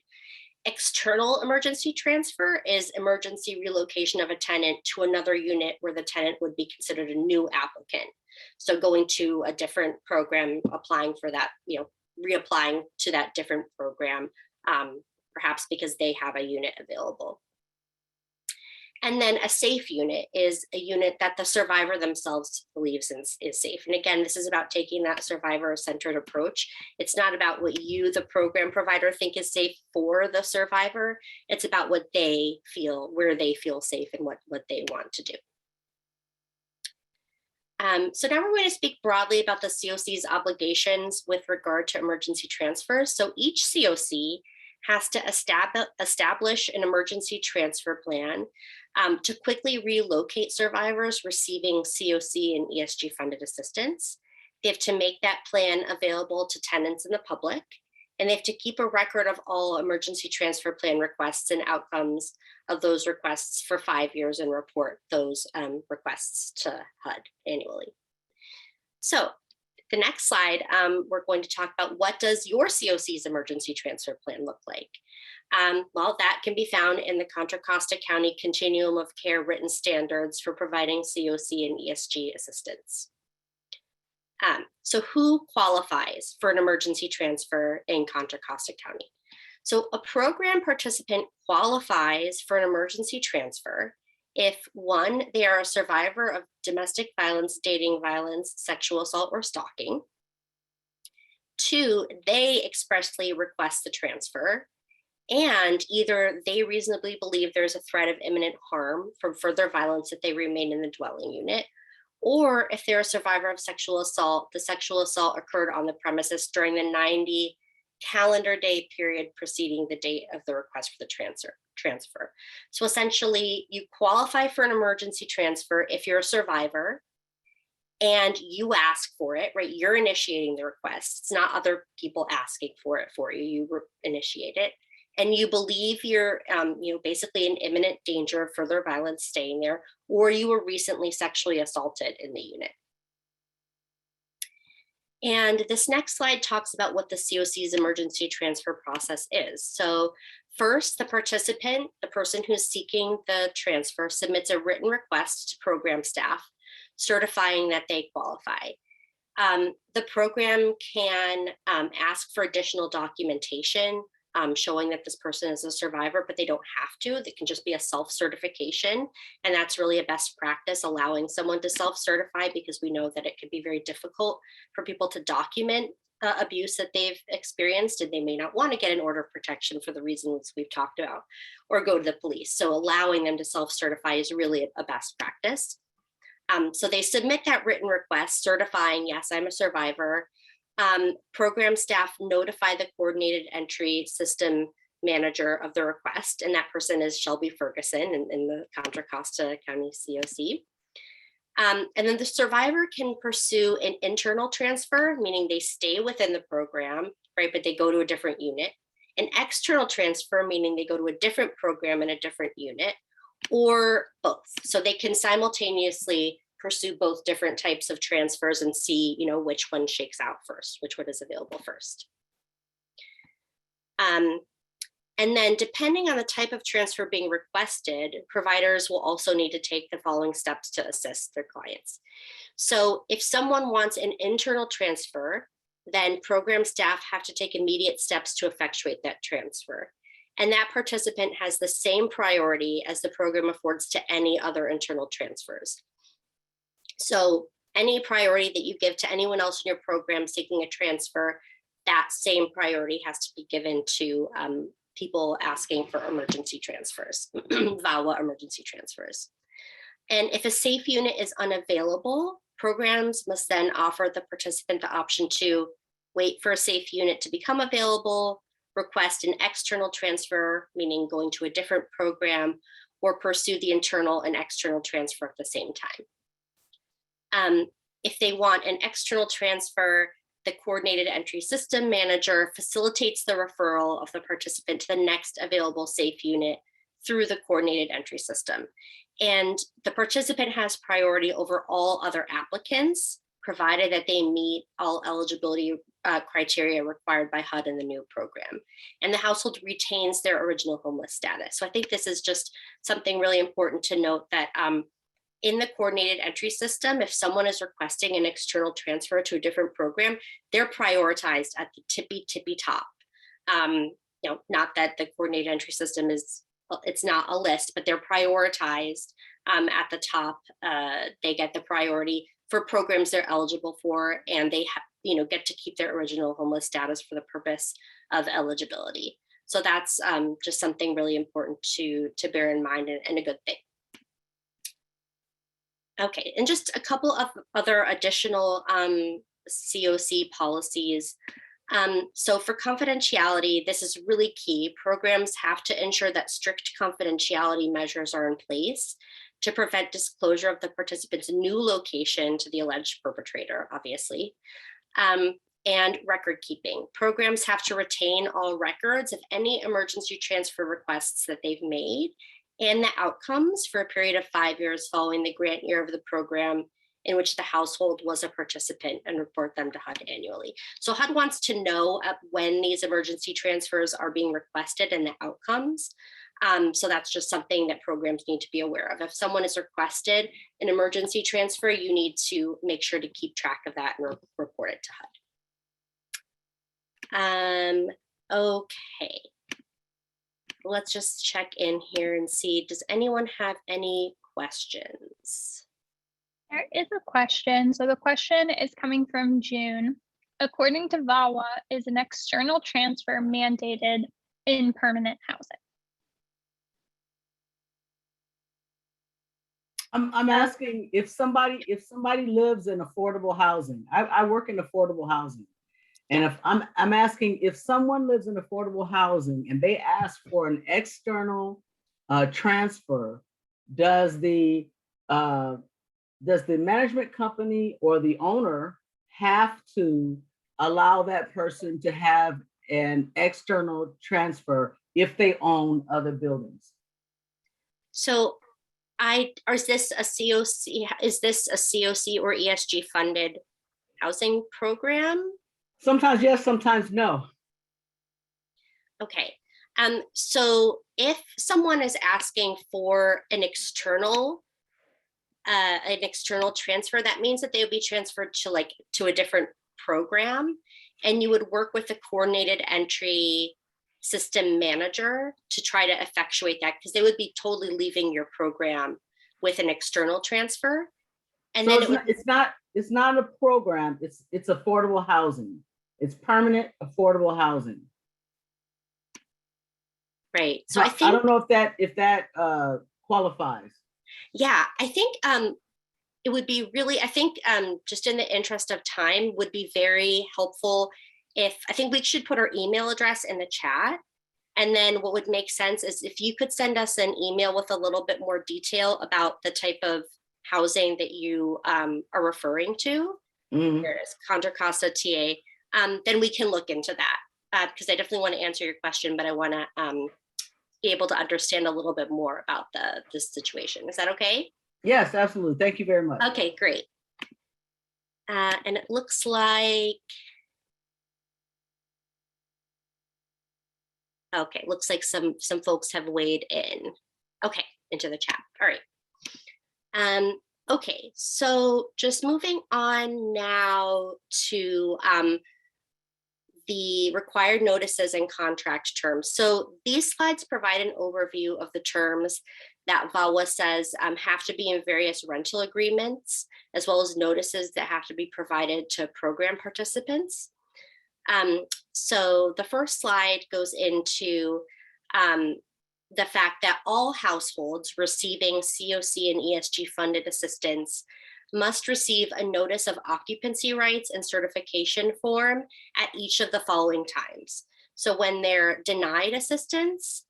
External emergency transfer is emergency relocation of a tenant to another unit where the tenant would be considered a new applicant. So going to a different program, applying for that, reapplying to that different program, perhaps because they have a unit available. And then a safe unit is a unit that the survivor themselves believes is safe. And again, this is about taking that survivor-centered approach. It's not about what you, the program provider, think is safe for the survivor. It's about what they feel, where they feel safe and what they want to do. So now we're going to speak broadly about the CoC's obligations with regard to emergency transfers. So each CoC has to establish an emergency transfer plan to quickly relocate survivors receiving CoC and ESG funded assistance. They have to make that plan available to tenants and the public, and they have to keep a record of all emergency transfer plan requests and outcomes of those requests for 5 years and report those requests to HUD annually. So the next slide, we're going to talk about what does your CoC's emergency transfer plan look like? Well, that can be found in the Contra Costa County Continuum of Care written standards for providing CoC and ESG assistance. So who qualifies for an emergency transfer in Contra Costa County? So a program participant qualifies for an emergency transfer if 1, they are a survivor of domestic violence, dating violence, sexual assault, or stalking. 2, they expressly request the transfer, and either they reasonably believe there's a threat of imminent harm from further violence if they remain in the dwelling unit, or if they're a survivor of sexual assault, the sexual assault occurred on the premises during the 90 calendar day period preceding the date of the request for the transfer. So essentially, you qualify for an emergency transfer if you're a survivor and you ask for it, right? You're initiating the request. It's not other people asking for it for you. You initiate it. And you believe you're basically in imminent danger of further violence staying there, or you were recently sexually assaulted in the unit. And this next slide talks about what the CoC's emergency transfer process is. So first, the participant, the person who's seeking the transfer, submits a written request to program staff certifying that they qualify. The program can ask for additional documentation showing that this person is a survivor, but they don't have to. They can just be a self-certification. And that's really a best practice, allowing someone to self-certify, because we know that it could be very difficult for people to document abuse that they've experienced, and they may not want to get an order of protection for the reasons we've talked about, or go to the police. So allowing them to self-certify is really a best practice. So they submit that written request certifying, yes, I'm a survivor. Program staff notify the coordinated entry system manager of the request, and that person is Shelby Ferguson in the Contra Costa County CoC. And then the survivor can pursue an internal transfer, meaning they stay within the program, right, but they go to a different unit. An external transfer, meaning they go to a different program in a different unit, or both. So they can simultaneously pursue both different types of transfers and see, which one shakes out first, which one is available first. And then depending on the type of transfer being requested, providers will also need to take the following steps to assist their clients. So if someone wants an internal transfer, then program staff have to take immediate steps to effectuate that transfer. And that participant has the same priority as the program affords to any other internal transfers. So any priority that you give to anyone else in your program seeking a transfer, that same priority has to be given to people asking for emergency transfers, VAWA emergency transfers. And if a safe unit is unavailable, programs must then offer the participant the option to wait for a safe unit to become available, request an external transfer, meaning going to a different program, or pursue the internal and external transfer at the same time. If they want an external transfer, the coordinated entry system manager facilitates the referral of the participant to the next available safe unit through the coordinated entry system. And the participant has priority over all other applicants, provided that they meet all eligibility criteria required by HUD in the new program. And the household retains their original homeless status. So I think this is just something really important to note, that in the coordinated entry system, if someone is requesting an external transfer to a different program, they're prioritized at the tippy top. Not that the coordinated entry system is, it's not a list, but they're prioritized at the top. They get the priority for programs they're eligible for, and they get to keep their original homeless status for the purpose of eligibility. So that's just something really important to bear in mind, and a good thing. Okay, and just a couple of other additional CoC policies. So for confidentiality, this is really key. Programs have to ensure that strict confidentiality measures are in place to prevent disclosure of the participant's new location to the alleged perpetrator, obviously. And record keeping. Programs have to retain all records of any emergency transfer requests that they've made and the outcomes for a period of 5 years following the grant year of the program in which the household was a participant, and report them to HUD annually. So HUD wants to know when these emergency transfers are being requested and the outcomes. So that's just something that programs need to be aware of. If someone has requested an emergency transfer, you need to make sure to keep track of that and report it to HUD. Okay. Let's just check in here and see, does anyone have any questions? There is a question. So the question is coming from June. According to VAWA, is an external transfer mandated in permanent housing? I'm asking if somebody lives in affordable housing. I work in affordable housing. And if I'm asking if someone lives in affordable housing and they ask for an external transfer, does the management company or the owner have to allow that person to have an external transfer if they own other buildings? So is this a CoC? Is this a CoC or ESG funded housing program? Sometimes yes, sometimes no. Okay. So if someone is asking for an external transfer, that means that they would be transferred to a different program, and you would work with the coordinated entry system manager to try to effectuate that, because they would be totally leaving your program with an external transfer. And so then it's not a program, it's affordable housing. It's permanent affordable housing. Right. So I don't know if that qualifies. Yeah, I think it would be really, just in the interest of time, would be very helpful if, I think we should put our email address in the chat. And then what would make sense is if you could send us an email with a little bit more detail about the type of housing that you are referring to. Mm-hmm. Here it is, Contra, Costa, TA. Then we can look into that, because I definitely want to answer your question, but I want to be able to understand a little bit more about this situation. Is that okay? Yes, absolutely. Thank you very much. Okay, great. And it looks like Okay, looks like some folks have weighed in. Okay, into the chat. All right. Okay, so just moving on now to the required notices and contract terms. So these slides provide an overview of the terms that VAWA says have to be in various rental agreements, as well as notices that have to be provided to program participants. So the first slide goes into the fact that all households receiving CoC and ESG funded assistance must receive a notice of occupancy rights and certification form at each of the following times. So when they're denied assistance,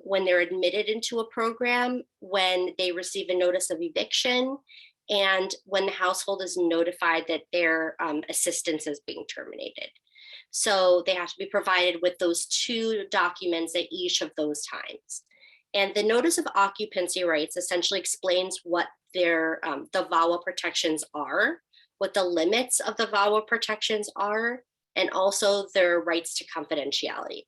when they're admitted into a program, when they receive a notice of eviction, and when the household is notified that their assistance is being terminated. So they have to be provided with those two documents at each of those times. And the notice of occupancy rights essentially explains what their the VAWA protections are, what the limits of the VAWA protections are, and also their rights to confidentiality.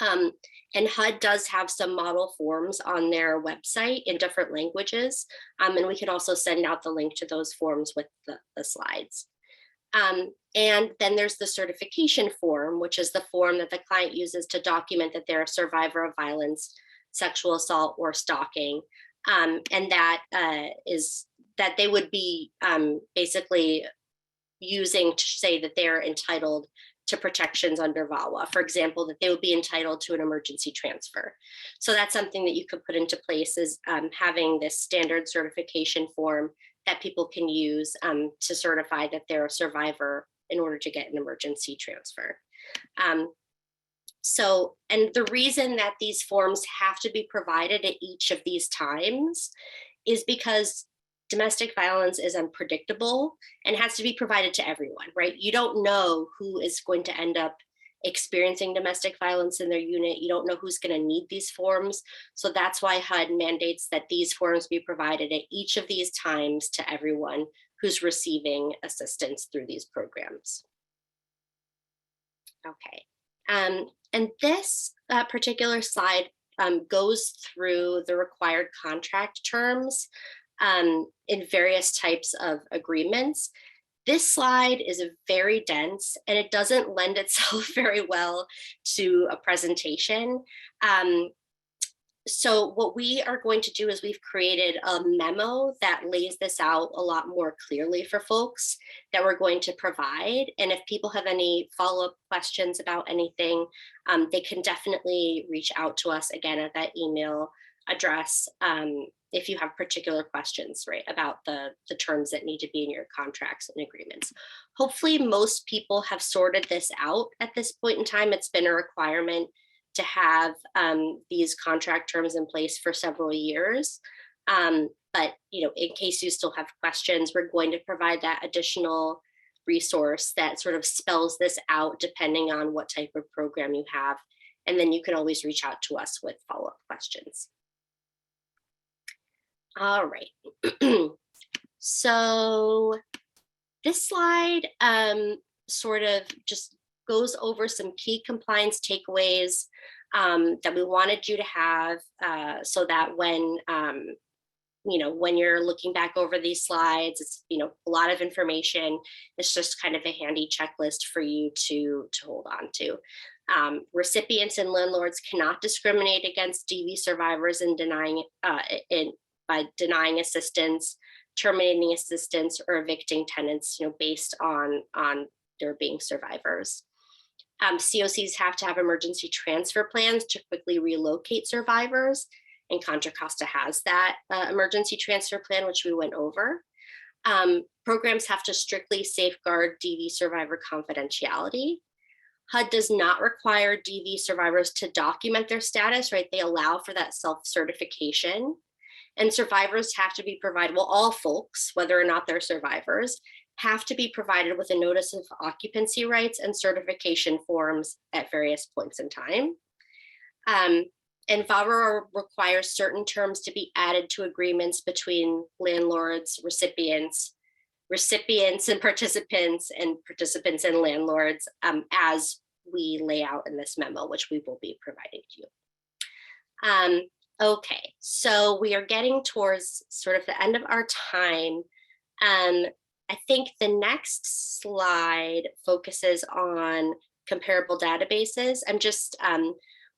And HUD does have some model forms on their website in different languages. And we can also send out the link to those forms with the slides. And then there's the certification form, which is the form that the client uses to document that they're a survivor of violence, sexual assault, or stalking. And that is that they would be basically using to say that they're entitled to protections under VAWA. For example, that they would be entitled to an emergency transfer. So that's something that you could put into place, is having this standard certification form that people can use to certify that they're a survivor in order to get an emergency transfer. So, and the reason that these forms have to be provided at each of these times is because domestic violence is unpredictable and has to be provided to everyone, right? You don't know who is going to end up experiencing domestic violence in their unit. You don't know who's going to need these forms. So that's why HUD mandates that these forms be provided at each of these times to everyone who's receiving assistance through these programs. Okay. And this particular slide goes through the required contract terms in various types of agreements. This slide is very dense and it doesn't lend itself very well to a presentation. So what we are going to do is we've created a memo that lays this out a lot more clearly for folks that we're going to provide. And if people have any follow-up questions about anything, they can definitely reach out to us again at that email address if you have particular questions, right, about the terms that need to be in your contracts and agreements. Hopefully most people have sorted this out at this point in time. It's been a requirement to have these contract terms in place for several years. But you know, in case you still have questions, we're going to provide that additional resource that sort of spells this out depending on what type of program you have. And then you can always reach out to us with follow-up questions. All right. So this slide sort of just goes over some key compliance takeaways that we wanted you to have so that when you know, when you're looking back over these slides, it's, you know, a lot of information. It's just kind of a handy checklist for you to hold on to. Recipients and landlords cannot discriminate against DV survivors in by denying assistance, terminating assistance, or evicting tenants, you know, based on their being survivors. COCs have to have emergency transfer plans to quickly relocate survivors, and Contra Costa has that emergency transfer plan, which we went over. Programs have to strictly safeguard DV survivor confidentiality. HUD does not require DV survivors to document their status, right? They allow for that self-certification. And survivors have to be provided, well, all folks, whether or not they're survivors, have to be provided with a notice of occupancy rights and certification forms at various points in time. And VAWA requires certain terms to be added to agreements between landlords, recipients and participants and landlords as we lay out in this memo, which we will be providing to you. Okay, so we are getting towards sort of the end of our time. I think the next slide focuses on comparable databases. I'm just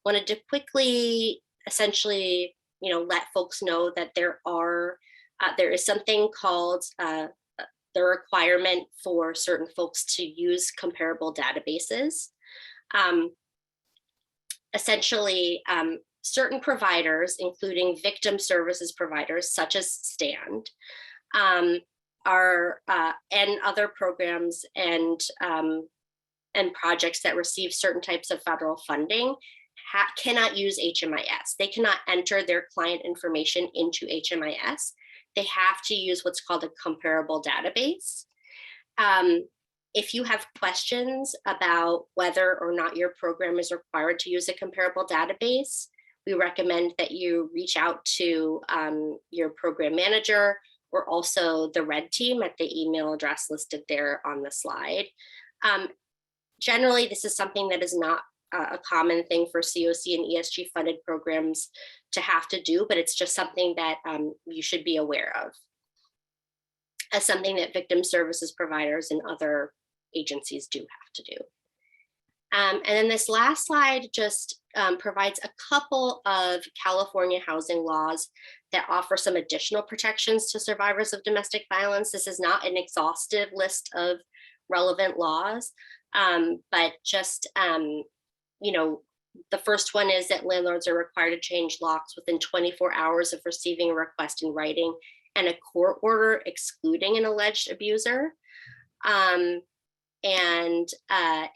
wanted to quickly, essentially, let folks know that there is something called the requirement for certain folks to use comparable databases. Essentially, certain providers, including victim services providers such as STAND, and other programs and projects that receive certain types of federal funding cannot use HMIS. They cannot enter their client information into HMIS. They have to use what's called a comparable database. If you have questions about whether or not your program is required to use a comparable database, we recommend that you reach out to your program manager or also the red team at the email address listed there on the slide. Generally, this is something that is not a common thing for CoC and ESG funded programs to have to do, but it's just something that you should be aware of as something that victim services providers and other agencies do have to do. And then this last slide just provides a couple of California housing laws that offer some additional protections to survivors of domestic violence. This is not an exhaustive list of relevant laws, but just, the first one is that landlords are required to change locks within 24 hours of receiving a request in writing and a court order excluding an alleged abuser. And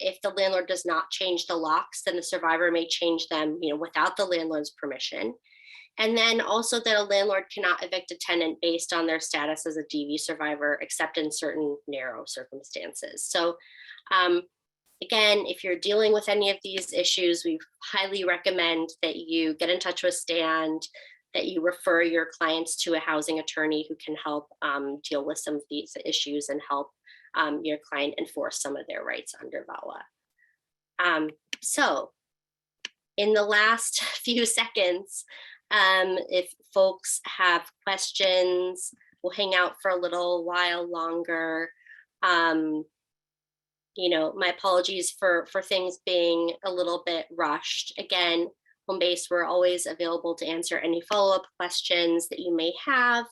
if the landlord does not change the locks, then the survivor may change them, without the landlord's permission. And then also that a landlord cannot evict a tenant based on their status as a DV survivor, except in certain narrow circumstances. So again, if you're dealing with any of these issues, we highly recommend that you get in touch with STAND, that you refer your clients to a housing attorney who can help deal with some of these issues and help your client enforce some of their rights under VAWA. So in the last few seconds, if folks have questions, we'll hang out for a little while longer. My apologies for things being a little bit rushed. Again, home base, we're always available to answer any follow-up questions that you may have.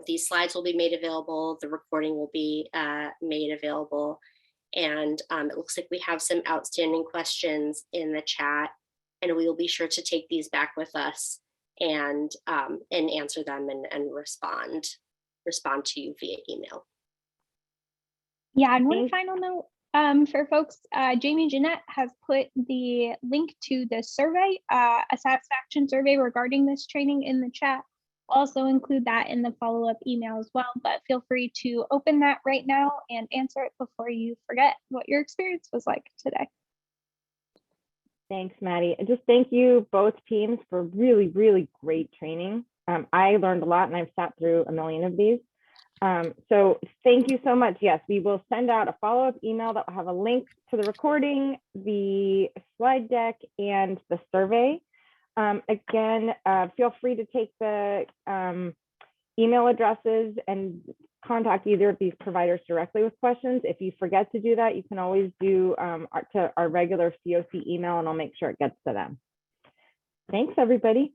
These slides will be made available. The recording will be made available. And it looks like we have some outstanding questions in the chat, and we will be sure to take these back with us and answer them and respond to you via email. Yeah, and one final note for folks, Jamie Jeanette has put the link to the survey, a satisfaction survey regarding this training in the chat. I'll also include that in the follow-up email as well, but feel free to open that right now and answer it before you forget what your experience was like today. Thanks, Maddie. And just thank you both teams for really, really great training. I learned a lot and I've sat through a million of these. So thank you so much. Yes, we will send out a follow-up email that will have a link to the recording, the slide deck, and the survey. Again, feel free to take the email addresses and contact either of these providers directly with questions. If you forget to do that, you can always do to our regular CoC email and I'll make sure it gets to them. Thanks, everybody.